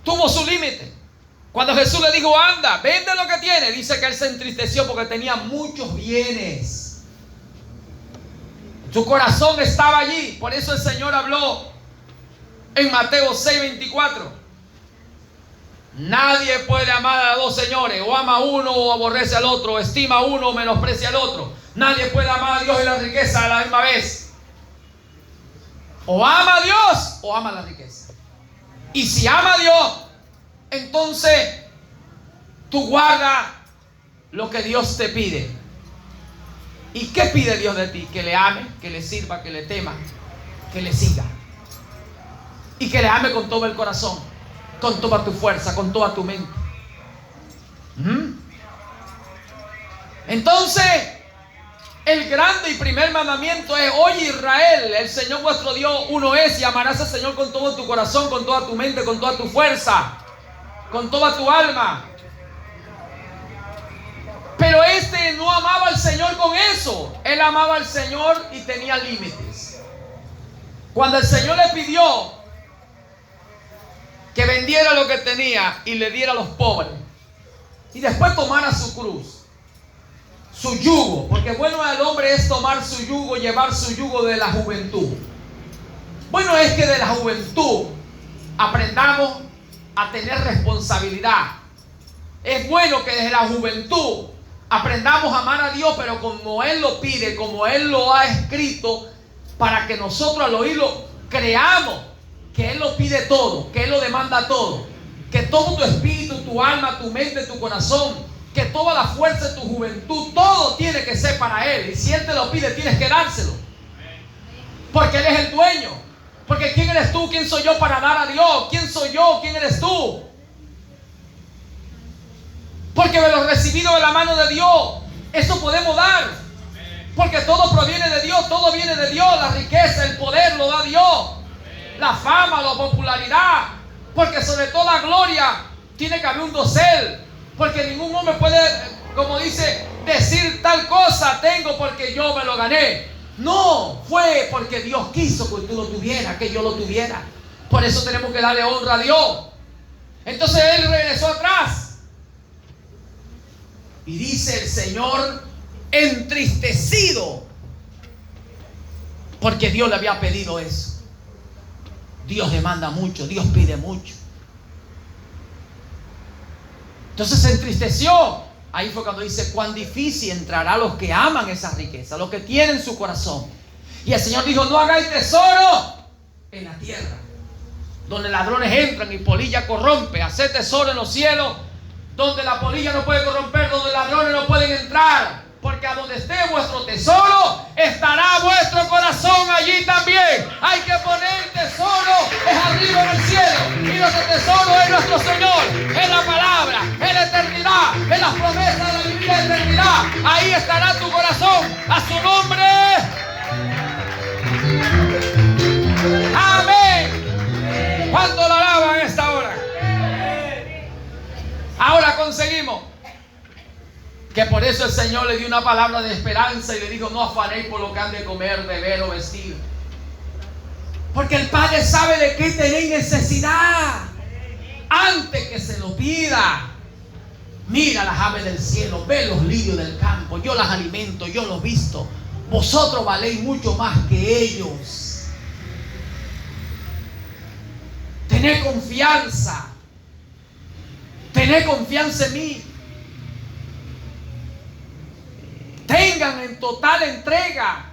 tuvo su límite. Cuando Jesús le dijo, anda, vende lo que tiene, dice que él se entristeció porque tenía muchos bienes. Su corazón estaba allí. Por eso el Señor habló en Mateo 6:24. Nadie puede amar a dos señores. O ama a uno o aborrece al otro. O estima a uno o menosprecia al otro. Nadie puede amar a Dios y la riqueza a la misma vez. O ama a Dios o ama la riqueza. Y si ama a Dios, entonces tú guarda lo que Dios te pide. ¿Y qué pide Dios de ti? Que le ame, que le sirva, que le tema, que le siga. Y que le ame con todo el corazón, con toda tu fuerza, con toda tu mente. Entonces, el grande y primer mandamiento es: oye Israel, el Señor vuestro Dios uno es, y amarás al Señor con todo tu corazón, con toda tu mente, con toda tu fuerza, con toda tu alma. Pero este no amaba al Señor con eso. Él amaba al Señor y tenía límites. Cuando el Señor le pidió que vendiera lo que tenía y le diera a los pobres, y después tomara su cruz, su yugo, porque bueno al hombre es tomar su yugo, llevar su yugo de la juventud. Bueno es que de la juventud aprendamos a tener responsabilidad. Es bueno que desde la juventud aprendamos a amar a Dios, pero como Él lo pide, como Él lo ha escrito, para que nosotros al oírlo creamos que Él lo pide todo, que Él lo demanda todo, que todo tu espíritu, tu alma, tu mente, tu corazón, que toda la fuerza de tu juventud, todo tiene que ser para Él. Y si Él te lo pide, tienes que dárselo, porque Él es el dueño. Porque ¿quién eres tú? ¿Quién soy yo para dar a Dios? ¿Quién soy yo? ¿Quién eres tú? Porque de lo recibido de la mano de Dios, eso podemos dar. Porque todo proviene de Dios, todo viene de Dios. La riqueza, el poder lo da Dios. La fama, la popularidad. Porque sobre todo la gloria tiene que haber un dosel. Porque ningún hombre puede, como dice, decir tal cosa tengo porque yo me lo gané. No, fue porque Dios quiso que tú lo tuvieras, que yo lo tuviera. Por eso tenemos que darle honra a Dios. Entonces Él regresó atrás. Y dice el Señor entristecido, porque Dios le había pedido eso. Dios demanda mucho, Dios pide mucho. Entonces se entristeció. Ahí fue cuando dice: cuán difícil entrará a los que aman esa riqueza, los que tienen su corazón. Y el Señor dijo: no hagáis tesoro en la tierra, donde ladrones entran y polilla corrompe. Haced tesoro en los cielos, donde la polilla no puede corromper, donde ladrones no pueden entrar. Porque a donde esté vuestro tesoro, estará vuestro corazón allí también. Hay que poner tesoro, es arriba en el cielo. Y nuestro tesoro es nuestro Señor, es la palabra, es la eternidad, es las promesas de la divina eternidad. Ahí estará tu corazón, a su nombre. Amén. ¿Cuánto lo alaban en esta hora? Ahora conseguimos que por eso el Señor le dio una palabra de esperanza y le dijo: no afanéis por lo que han de comer, beber o vestir, porque el Padre sabe de qué tenéis necesidad antes que se lo pida. Mira las aves del cielo, ve los lirios del campo, yo las alimento, yo los visto. Vosotros valéis mucho más que ellos. Tené confianza. Tené confianza en mí. Tengan en total entrega.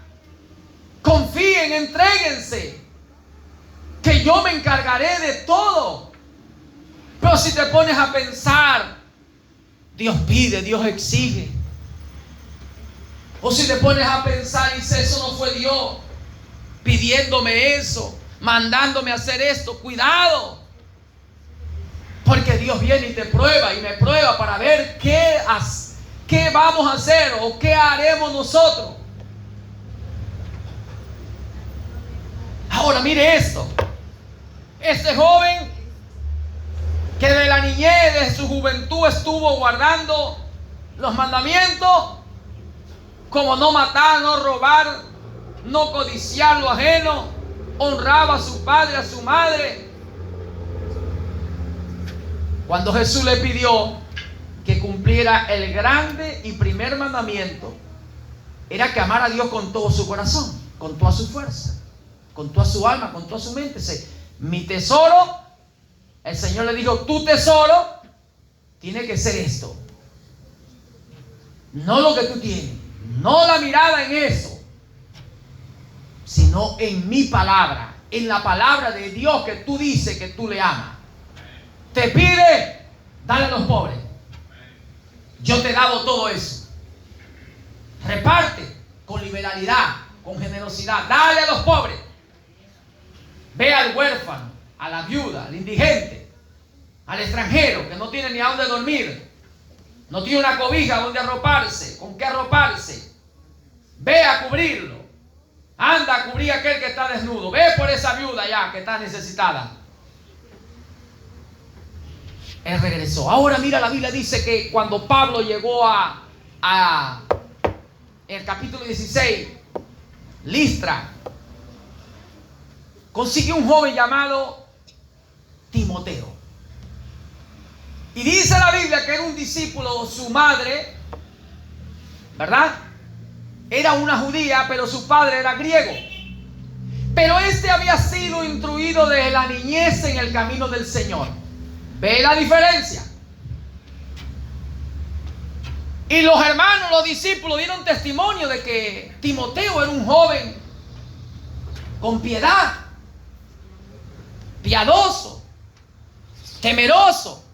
Confíen, entréguense. Que yo me encargaré de todo. Pero si te pones a pensar, Dios pide, Dios exige. O si te pones a pensar y dices, eso no fue Dios pidiéndome eso, mandándome a hacer esto, cuidado. Porque Dios viene y te prueba y me prueba para ver qué vamos a hacer o qué haremos nosotros. Ahora mire esto. Este joven que de la niñez, de su juventud estuvo guardando los mandamientos, como no matar, no robar, no codiciar lo ajeno, honraba a su padre, a su madre. Cuando Jesús le pidió que cumpliera el grande y primer mandamiento, era que amara a Dios con todo su corazón, con toda su fuerza, con toda su alma, con toda su mente. Mi tesoro, el Señor le dijo, tu tesoro tiene que ser esto. No lo que tú tienes, no la mirada en eso, sino en mi palabra, en la palabra de Dios que tú dices que tú le amas. Te pide, dale a los pobres. Yo te he dado todo eso. Reparte con liberalidad, con generosidad. Dale a los pobres. Ve al huérfano, a la viuda, al indigente, al extranjero que no tiene ni a dónde dormir, no tiene una cobija donde arroparse, con qué arroparse. Ve a cubrirlo. Anda a cubrir a aquel que está desnudo. Ve por esa viuda ya que está necesitada. Él regresó. Ahora mira, la Biblia dice que cuando Pablo llegó a el capítulo 16, Listra, consiguió un joven llamado Timoteo. Y dice la Biblia que era un discípulo, su madre, ¿verdad? Era una judía, pero su padre era griego. Pero este había sido instruido desde la niñez en el camino del Señor. ¿Ve la diferencia? Y los hermanos, los discípulos dieron testimonio de que Timoteo era un joven con piedad, piadoso, temeroso.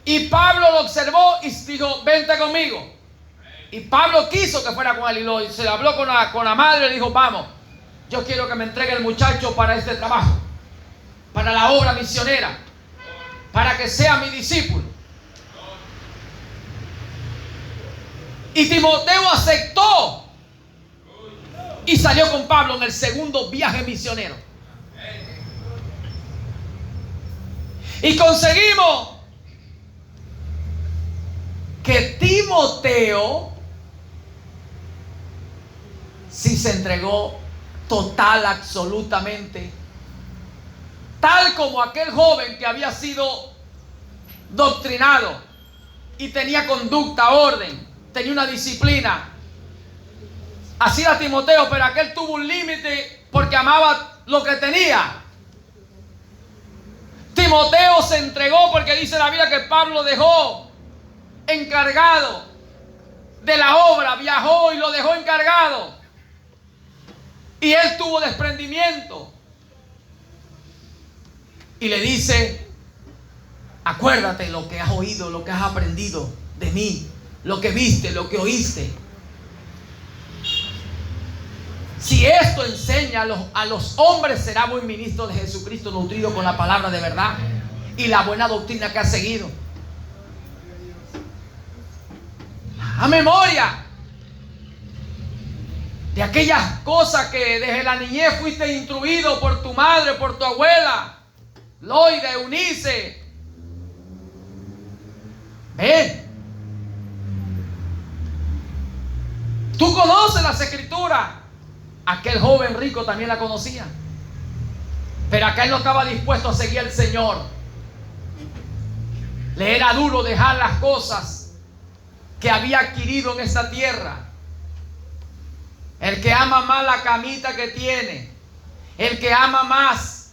Y Pablo lo observó y dijo, vente conmigo. Y Pablo quiso que fuera con él y se habló con la madre y le dijo, vamos, yo quiero que me entregue el muchacho para este trabajo, para la obra misionera, para que sea mi discípulo. Y Timoteo aceptó y salió con Pablo en el segundo viaje misionero. Y conseguimos que Timoteo sí se entregó total, absolutamente, tal como aquel joven que había sido doctrinado y tenía conducta, orden, tenía una disciplina. Así era Timoteo, pero aquel tuvo un límite porque amaba lo que tenía. Timoteo se entregó porque dice la Biblia que Pablo dejó encargado de la obra, viajó y lo dejó encargado. Y él tuvo desprendimiento. Y le dice, acuérdate lo que has oído, lo que has aprendido de mí, lo que viste, lo que oíste. Si esto enseña a los hombres, será buen ministro de Jesucristo, nutrido con la palabra de verdad y la buena doctrina que ha seguido. A memoria de aquellas cosas que desde la niñez fuiste instruido por tu madre, por tu abuela, Loida, Eunice. Ven. Tú conoces las escrituras. Aquel joven rico también la conocía. Pero aquel no estaba dispuesto a seguir al Señor. Le era duro dejar las cosas que había adquirido en esta tierra. El que ama más la camita que tiene, el que ama más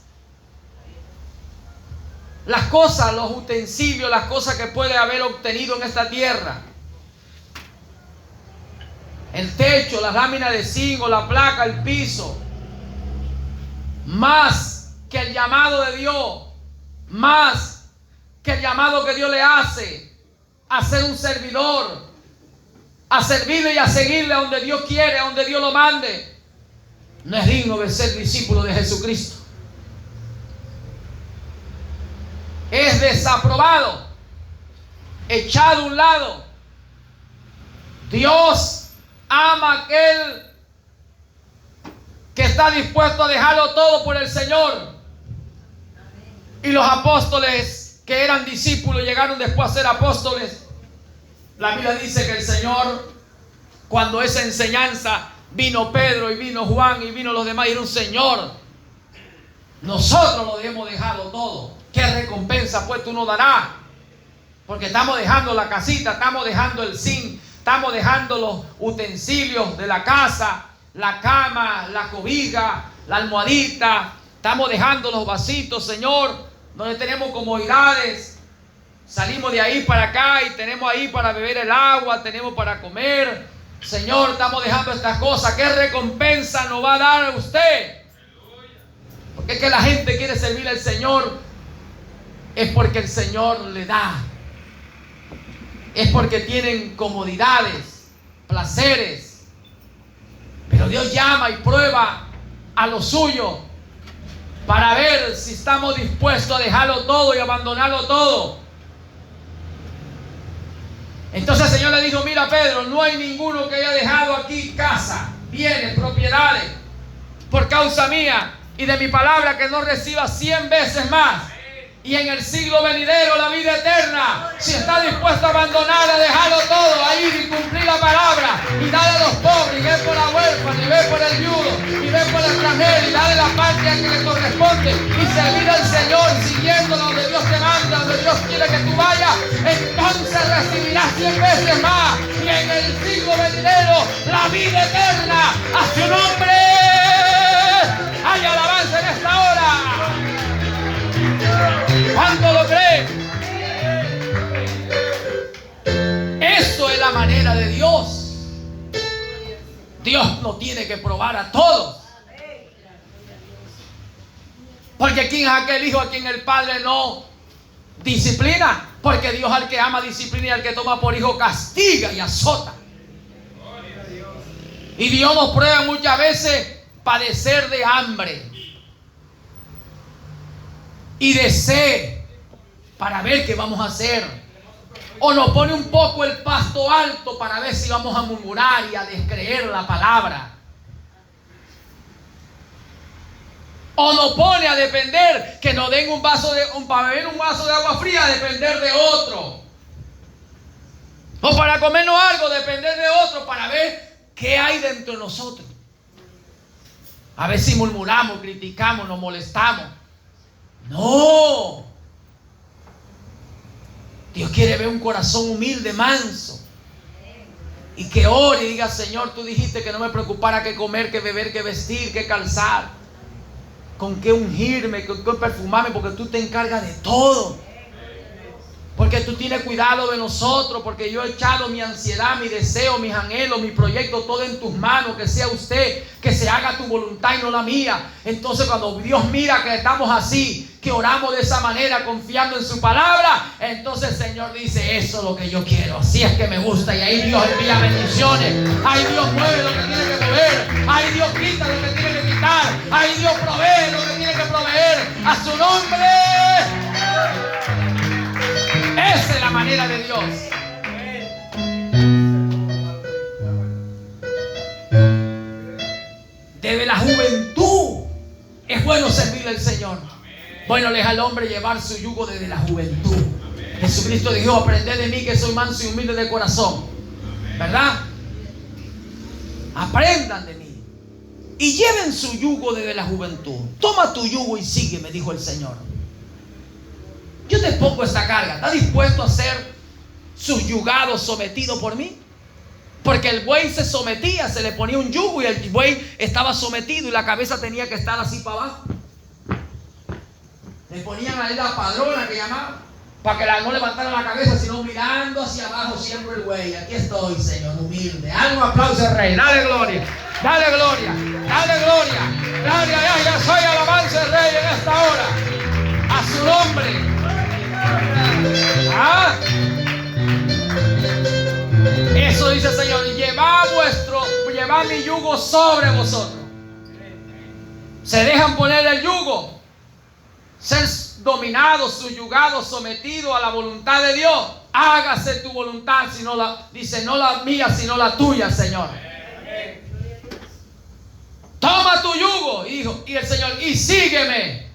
las cosas, los utensilios, las cosas que puede haber obtenido en esta tierra. El techo, las láminas de zinc, la placa, el piso. Más que el llamado de Dios, más que el llamado que Dios le hace a ser un servidor, a servirle y a seguirle a donde Dios quiere, a donde Dios lo mande. No es digno de ser discípulo de Jesucristo. Es desaprobado, echado a un lado. Dios ama a aquel que está dispuesto a dejarlo todo por el Señor. Y los apóstoles que eran discípulos llegaron después a ser apóstoles. La Biblia dice que el Señor, cuando esa enseñanza, vino Pedro y vino Juan y vino los demás, y dijeron: Señor, nosotros lo hemos dejado todo. ¿Qué recompensa pues tú nos darás? Porque estamos dejando la casita, estamos dejando el zinc, estamos dejando los utensilios de la casa, la cama, la cobija, la almohadita, estamos dejando los vasitos, Señor, donde tenemos comodidades. Salimos de ahí para acá y tenemos ahí para beber el agua, tenemos para comer. Señor, estamos dejando estas cosas. ¿Qué recompensa nos va a dar a usted? Porque es que la gente quiere servir al Señor. Es porque el Señor le da. Es porque tienen comodidades, placeres. Pero Dios llama y prueba a lo suyo para ver si estamos dispuestos a dejarlo todo y abandonarlo todo. Entonces el Señor le dijo: mira, Pedro, no hay ninguno que haya dejado aquí casa, bienes, propiedades, por causa mía y de mi palabra, que no reciba 100 veces más, y en el siglo venidero la vida eterna. Si está dispuesto a abandonar, a dejarlo todo, a ir y cumplir la palabra, y darle a los pobres, y ver por la huérfana, y ver por el viudo, y ver por el extranjero, y darle la parte que le corresponde, y servir al Señor, siguiéndolo donde Dios te manda, donde Dios quiere que tú vayas, entonces recibirás 100 veces más, y en el siglo venidero la vida eterna. A su nombre hay alabanza en esta hora. ¿Cuánto lo creen? Eso es la manera de Dios. Dios no tiene que probar a todos. Porque ¿quién es aquel hijo a quien el Padre no disciplina? Porque Dios al que ama disciplina, y al que toma por hijo castiga y azota. Y Dios nos prueba muchas veces padecer de hambre y de sed, para ver qué vamos a hacer. O nos pone un poco el pasto alto para ver si vamos a murmurar y a descreer la palabra. O nos pone a depender, que nos den para beber un vaso de agua fría, a depender de otro. O para comernos algo, depender de otro, para ver qué hay dentro de nosotros. A ver si murmuramos, criticamos, nos molestamos. No. Dios quiere ver un corazón humilde, manso, y que ore y diga: Señor, tú dijiste que no me preocupara qué comer, qué beber, qué vestir, qué calzar, con qué ungirme, con qué perfumarme, porque tú te encargas de todo. Porque tú tienes cuidado de nosotros, porque yo he echado mi ansiedad, mi deseo, mis anhelos, mi proyecto, todo en tus manos. Que sea usted, que se haga tu voluntad y no la mía. Entonces cuando Dios mira que estamos así, que oramos de esa manera, confiando en su palabra, entonces el Señor dice: eso es lo que yo quiero, así es que me gusta. Y ahí Dios envía bendiciones, ahí Dios mueve lo que tiene que mover, ahí Dios quita lo que tiene que quitar, ahí Dios provee lo que tiene que proveer. A su nombre. Esa es la manera de Dios. Desde la juventud es bueno servirle al Señor. Bueno le es al hombre llevar su yugo desde la juventud. Jesucristo dijo: aprended de mí, que soy manso y humilde de corazón. ¿Verdad? Aprendan de mí y lleven su yugo desde la juventud. Toma tu yugo y sígueme, dijo el Señor. Yo te pongo esta carga. ¿Estás dispuesto a ser subyugado, sometido por mí? Porque el buey se sometía, se le ponía un yugo y el buey estaba sometido y la cabeza tenía que estar así para abajo. Le ponían ahí la padrona que llamaban, para que no levantara la cabeza, sino mirando hacia abajo siempre el güey. Aquí estoy, Señor, humilde. Dale un aplauso al Rey. Dale gloria. Dale gloria. Dale gloria. Gloria a Dios. Soy alabanza al Rey en esta hora. A su nombre. ¿Ah? Eso dice el Señor. Llevad mi yugo sobre vosotros. Se dejan poner el yugo. Ser dominados, subyugados, sometidos a la voluntad de Dios. Hágase tu voluntad, dice, no la mía, sino la tuya, Señor. Toma tu yugo, hijo, y el Señor, y sígueme.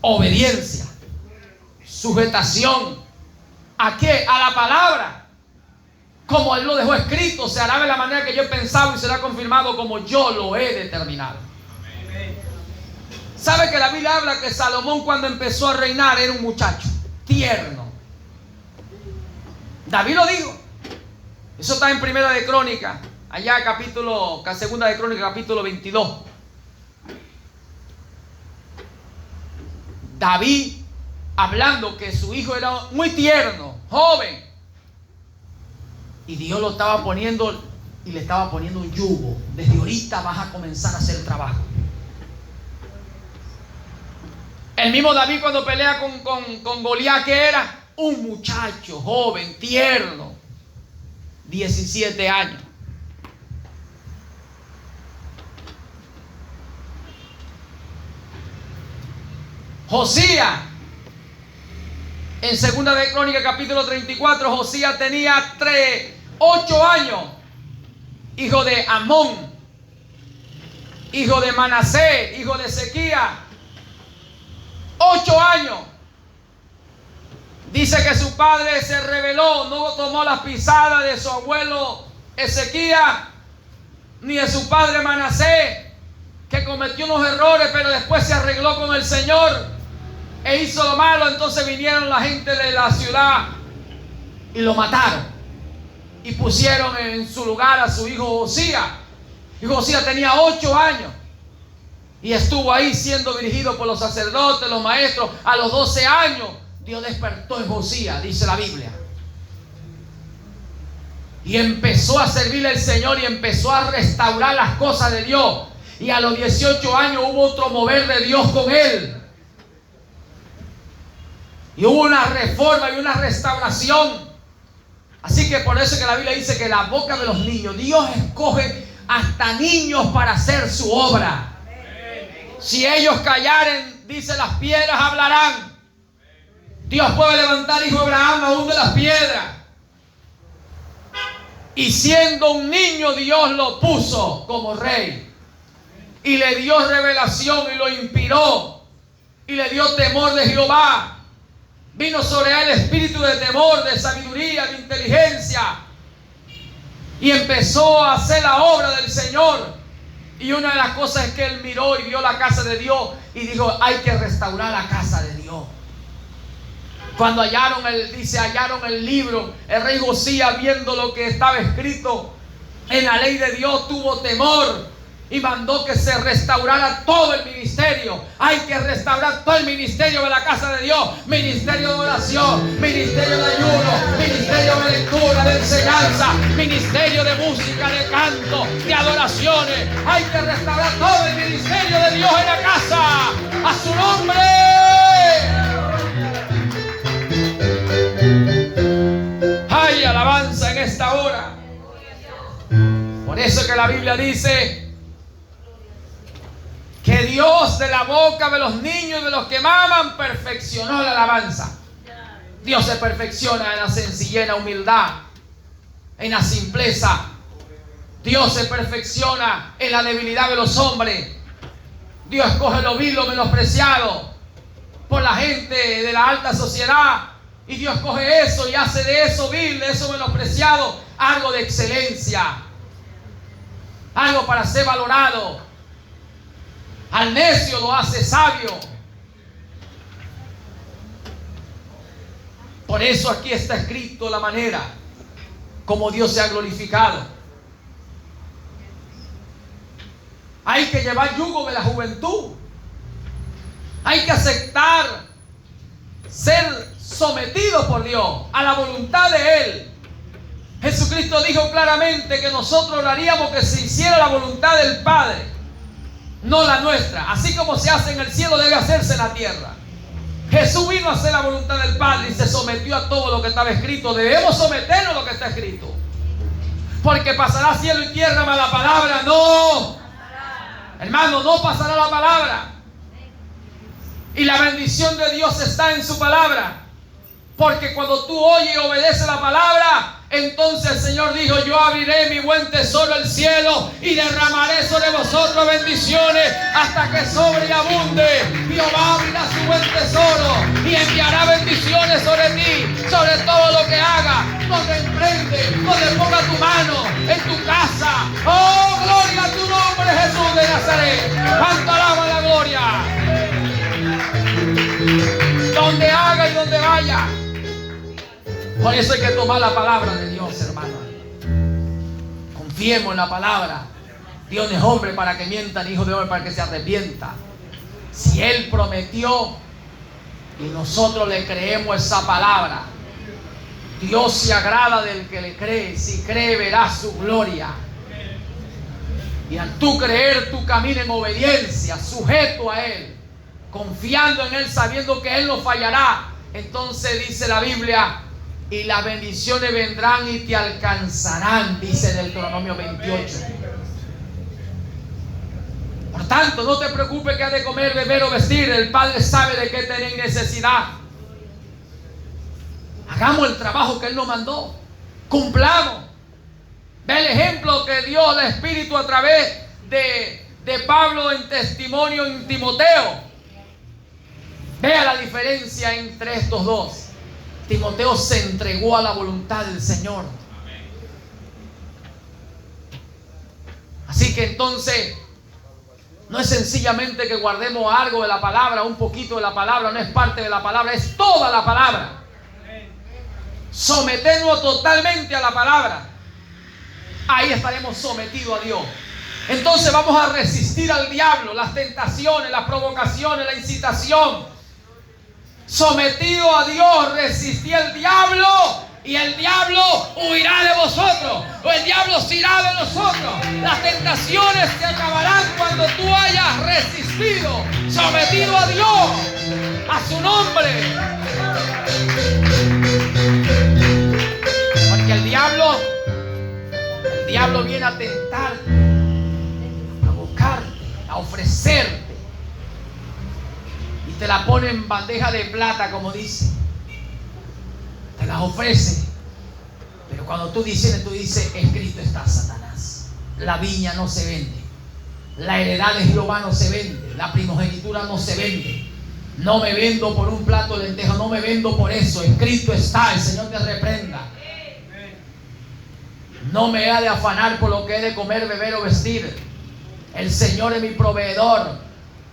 Obediencia, sujetación. ¿A qué? A la palabra. Como Él lo dejó escrito, se hará de la manera que yo he pensado y será confirmado como yo lo he determinado. ¿Sabe que la Biblia habla que Salomón cuando empezó a reinar era un muchacho tierno? David lo dijo. Eso está en Primera de Crónicas, allá Segunda de Crónicas, capítulo 22. David hablando que su hijo era muy tierno, joven. Y Dios lo estaba poniendo y le estaba poniendo un yugo. Desde ahorita vas a comenzar a hacer trabajo. El mismo David cuando pelea con Goliat, que era un muchacho joven, tierno, 17 años. Josías, en Segunda de Crónicas capítulo 34, Josías tenía 8 años, hijo de Amón, hijo de Manasés, hijo de Ezequías. 8 años. Dice que su padre se rebeló, no tomó las pisadas de su abuelo Ezequías, ni de su padre Manasés, que cometió unos errores, pero después se arregló con el Señor e hizo lo malo. Entonces vinieron la gente de la ciudad y lo mataron y pusieron en su lugar a su hijo Josías. Y Josías tenía 8 años. Y estuvo ahí siendo dirigido por los sacerdotes, los maestros. A los 12 años, Dios despertó en Josías, dice la Biblia. Y empezó a servirle al Señor y empezó a restaurar las cosas de Dios. Y a los 18 años hubo otro mover de Dios con él. Y hubo una reforma y una restauración. Así que por eso que la Biblia dice que la boca de los niños, Dios escoge hasta niños para hacer su obra. Si ellos callaren, dice, las piedras hablarán. Dios puede levantar hijo de Abraham aún de las piedras. Y siendo un niño, Dios lo puso como rey. Y le dio revelación y lo inspiró. Y le dio temor de Jehová. Vino sobre él espíritu de temor, de sabiduría, de inteligencia. Y empezó a hacer la obra del Señor. Y una de las cosas es que él miró y vio la casa de Dios y dijo, hay que restaurar la casa de Dios. Cuando hallaron el libro, el rey Josías, viendo lo que estaba escrito en la ley de Dios, tuvo temor y mandó que se restaurara todo el ministerio. Hay que restaurar todo el ministerio de la casa de Dios. Ministerio de oración, ministerio de ayuno, ministerio de lectura, de enseñanza, ministerio de música, de canto, de adoraciones. Hay que restaurar todo el ministerio de Dios en la casa. ¡A su nombre! ¡Ay, alabanza en esta hora! Por eso que la Biblia dice que Dios de la boca de los niños y de los que maman perfeccionó la alabanza. Dios se perfecciona en la sencillez, en la humildad, en la simpleza. Dios se perfecciona en la debilidad de los hombres. Dios coge lo vil, lo menospreciado por la gente de la alta sociedad, y Dios coge eso y hace de eso vil, de eso menospreciado, algo de excelencia, algo para ser valorado. Al necio lo hace sabio. Por eso aquí está escrito la manera como Dios se ha glorificado. Hay que llevar yugo de la juventud. Hay que aceptar ser sometidos por Dios a la voluntad de Él. Jesucristo dijo claramente que nosotros oraríamos que se hiciera la voluntad del Padre, no la nuestra. Así como se hace en el cielo, debe hacerse en la tierra. Jesús vino a hacer la voluntad del Padre y se sometió a todo lo que estaba escrito. Debemos someternos a lo que está escrito. Porque pasará cielo y tierra, mas la palabra no. Hermano, no pasará la palabra. Y la bendición de Dios está en su palabra. Porque cuando tú oyes y obedeces la palabra, entonces el Señor dijo: yo abriré mi buen tesoro el cielo y derramaré sobre vosotros bendiciones hasta que sobre y abunde. Jehová abrirá su buen tesoro y enviará bendiciones sobre ti, sobre todo lo que haga, donde emprende, donde ponga tu mano, en tu casa. Oh, gloria a tu nombre, Jesús de Nazaret. ¿Cuánto alaba la gloria? Donde haga y donde vaya. Por eso hay que tomar la palabra de Dios, hermano. Confiemos en la palabra. Dios no es hombre para que mienta, ni hijo de hombre para que se arrepienta. Si Él prometió y nosotros le creemos esa palabra, Dios se agrada del que le cree. Si cree, verá su gloria. Y al tú creer, tú caminas en obediencia, sujeto a Él, confiando en Él, sabiendo que Él no fallará. Entonces dice la Biblia: y las bendiciones vendrán y te alcanzarán, dice Deuteronomio 28. Por tanto, no te preocupes que has de comer, beber o vestir. El Padre sabe de qué tenéis necesidad. Hagamos el trabajo que Él nos mandó. Cumplamos. Ve el ejemplo que dio el Espíritu a través de Pablo en testimonio en Timoteo. Vea la diferencia entre estos dos. Timoteo se entregó a la voluntad del Señor. Así que entonces no es sencillamente que guardemos algo de la palabra, un poquito de la palabra, no es parte de la palabra, es toda la palabra. Someternos totalmente a la palabra. Ahí estaremos sometidos a Dios. Entonces vamos a resistir al diablo, las tentaciones, las provocaciones, la incitación. Sometido a Dios, resistí al diablo y el diablo huirá de vosotros, o el diablo se irá de nosotros. Las tentaciones se acabarán cuando tú hayas resistido, sometido a Dios, a su nombre. Porque el diablo viene a tentarte, a buscarte, a ofrecerte. Te la pone en bandeja de plata, como dice. Te las ofrece. Pero cuando tú dices, escrito está, Satanás. La viña no se vende. La heredad de Jehová no se vende. La primogenitura no se vende. No me vendo por un plato de lentejas. No me vendo por eso. Escrito está. El Señor te reprenda. No me he de afanar por lo que he de comer, beber o vestir. El Señor es mi proveedor.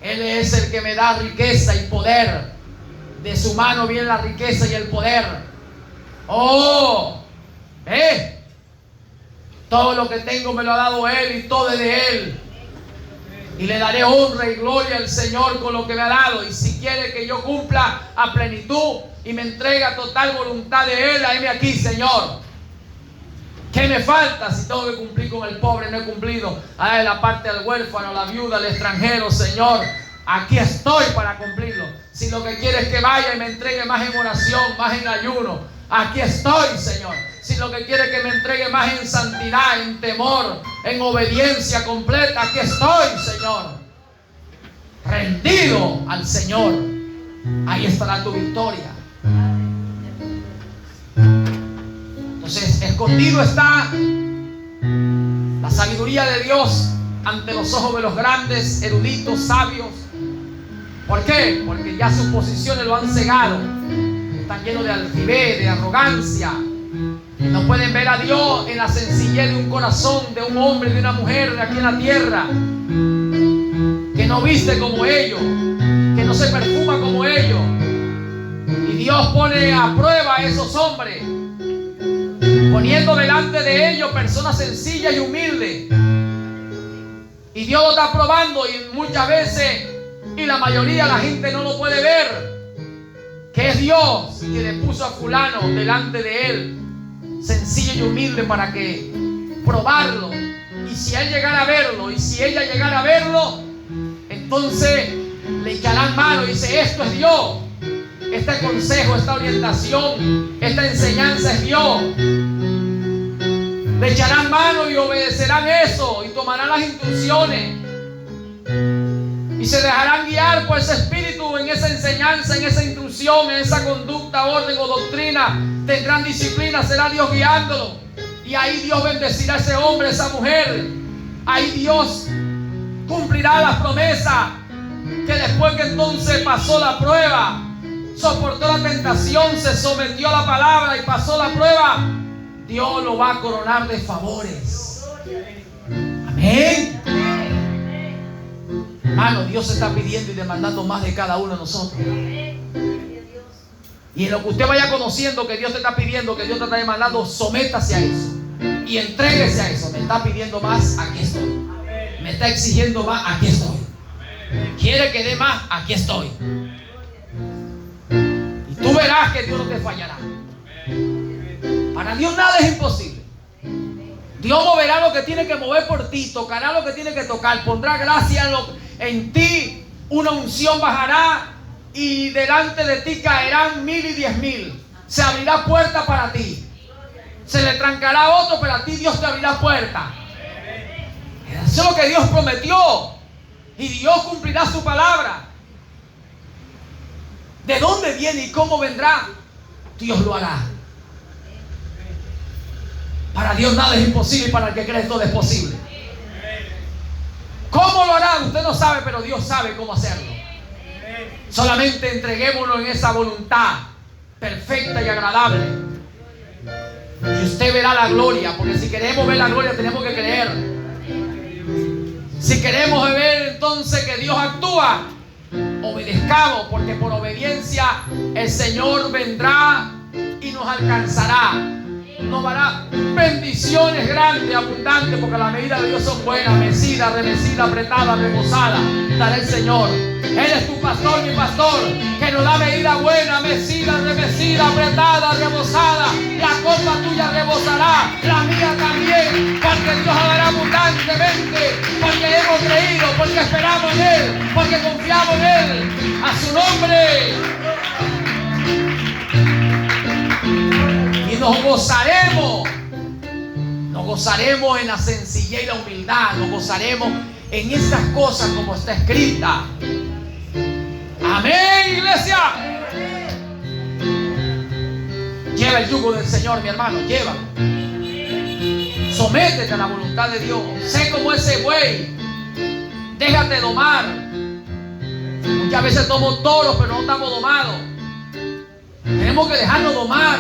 Él es el que me da riqueza y poder. De su mano viene la riqueza y el poder. Oh, todo lo que tengo me lo ha dado Él y todo es de Él. Y le daré honra y gloria al Señor con lo que me ha dado. Y si quiere que yo cumpla a plenitud y me entregue a total voluntad de Él, heme aquí, Señor. ¿Qué me falta? Si tengo que cumplir con el pobre, no he cumplido. La parte del huérfano, la viuda, el extranjero, Señor, aquí estoy para cumplirlo. Si lo que quiere es que vaya y me entregue más en oración, más en ayuno, aquí estoy, Señor. Si lo que quiere es que me entregue más en santidad, en temor, en obediencia completa, aquí estoy, Señor. Rendido al Señor. Ahí estará tu victoria. Entonces, escondido está la sabiduría de Dios ante los ojos de los grandes, eruditos, sabios. ¿Por qué? Porque ya sus posiciones lo han cegado. Están llenos de altivez, de arrogancia. No pueden ver a Dios en la sencillez de un corazón, de un hombre, de una mujer de aquí en la tierra, que no viste como ellos, que no se perfuma como ellos. Y Dios pone a prueba a esos hombres, poniendo delante de ellos personas sencillas y humildes. Y Dios lo está probando, y muchas veces y la mayoría de la gente no lo puede ver, que es Dios que le puso a fulano delante de él, sencillo y humilde, para que probarlo. Y si él llegara a verlo, y si ella llegara a verlo, entonces le echarán mano y dice: esto es Dios, este consejo, esta orientación, esta enseñanza es Dios. Le echarán mano y obedecerán eso y tomarán las instrucciones y se dejarán guiar por ese espíritu, en esa enseñanza, en esa instrucción, en esa conducta, orden o doctrina. Tendrán disciplina, será Dios guiándolo, y ahí Dios bendecirá a ese hombre, a esa mujer. Ahí Dios cumplirá las promesas, que después que entonces pasó la prueba, soportó la tentación, se sometió a la palabra y pasó la prueba, Dios lo va a coronar de favores. Amén. Hermano, Dios está pidiendo y demandando más de cada uno de nosotros. Y en lo que usted vaya conociendo que Dios te está pidiendo, que Dios te está demandando, sométase a eso y entréguese a eso. Me está pidiendo más, aquí estoy. Me está exigiendo más, aquí estoy. Quiere que dé más, aquí estoy. Y tú verás que Dios no te fallará. Para Dios nada es imposible. Dios moverá lo que tiene que mover por ti, tocará lo que tiene que tocar, pondrá gracia en ti, una unción bajará y delante de ti caerán 1000 y 10,000. Se abrirá puerta para ti. Se le trancará a otro, pero a ti Dios te abrirá puerta. Eso es lo que Dios prometió. Y Dios cumplirá su palabra. ¿De dónde viene y cómo vendrá? Dios lo hará. Para Dios nada es imposible, y para el que cree todo es posible. ¿Cómo lo hará? Usted no sabe, pero Dios sabe cómo hacerlo. Solamente entreguémonos en esa voluntad perfecta y agradable, y usted verá la gloria. Porque si queremos ver la gloria, tenemos que creer. Si queremos ver entonces que Dios actúa, obedezcamos, porque por obediencia el Señor vendrá y nos alcanzará. Nos dará bendiciones grandes, abundantes, porque las medidas de Dios son buenas, mecidas, remecidas, apretadas, rebosadas. Dará el Señor. Él es tu pastor, mi pastor, que nos da medida buena, mecida, remecida, apretada, rebosada. La copa tuya rebosará, la mía también, porque Dios dará abundantemente, porque hemos creído, porque esperamos en Él, porque confiamos en Él. A su nombre. Y nos gozaremos en la sencillez y la humildad, nos gozaremos en estas cosas como está escrita. Amén, iglesia. Lleva el yugo del Señor, mi hermano, llévalo. Sométete a la voluntad de Dios. Sé como ese buey. Déjate domar. Muchas veces somos toros, pero no estamos domados. Tenemos que dejarnos domar.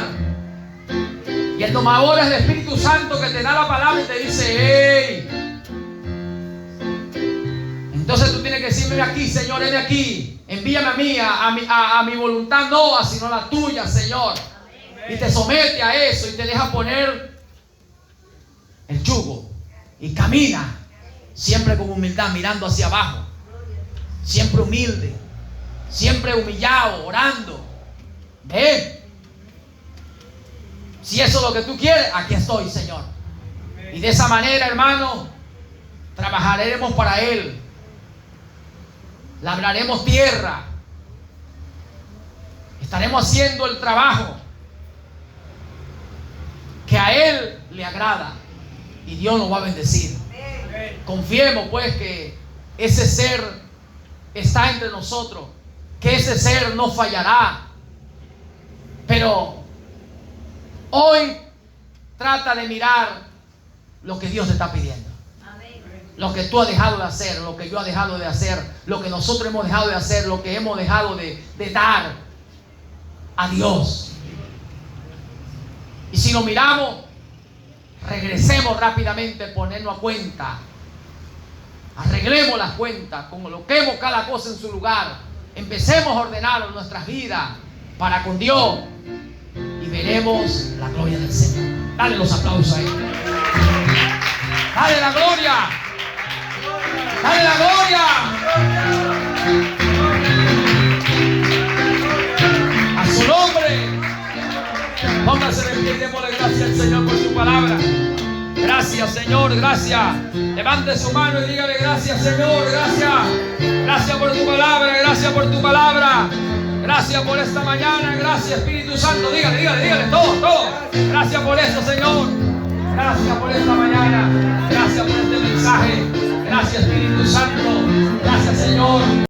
Y el domador es el Espíritu Santo, que te da la palabra y te dice: ¡hey! Entonces tú tienes que decirme: aquí, Señor, heme aquí. Envíame a mí, a mi voluntad no, sino a la tuya, Señor. Y te somete a eso y te deja poner el yugo. Y camina siempre con humildad, mirando hacia abajo. Siempre humilde. Siempre humillado, orando. ¿Ven? Si eso es lo que tú quieres, aquí estoy, Señor. Y de esa manera, hermano, trabajaremos para Él. Labraremos tierra. Estaremos haciendo el trabajo que a Él le agrada. Y Dios nos va a bendecir. Confiemos pues que ese ser está entre nosotros, que ese ser no fallará. Pero hoy trata de mirar lo que Dios te está pidiendo. Lo que tú has dejado de hacer, lo que yo he dejado de hacer, lo que nosotros hemos dejado de hacer, lo que hemos dejado de dar a Dios. Y si lo miramos, regresemos rápidamente, ponernos a cuenta. Arreglemos las cuentas, coloquemos cada cosa en su lugar. Empecemos a ordenar nuestras vidas para con Dios. Y veremos la gloria del Señor. Dale los aplausos a Él. Dale la gloria. Dale la gloria. gracias al Señor por su palabra. Gracias, Señor, gracias. Levante su mano y dígale gracias, Señor, gracias. Gracias por tu palabra, gracias por tu palabra. Gracias por esta mañana, gracias Espíritu Santo. Dígale todo. Gracias por esto, Señor. Gracias por esta mañana. Gracias por este mensaje. Gracias Espíritu Santo.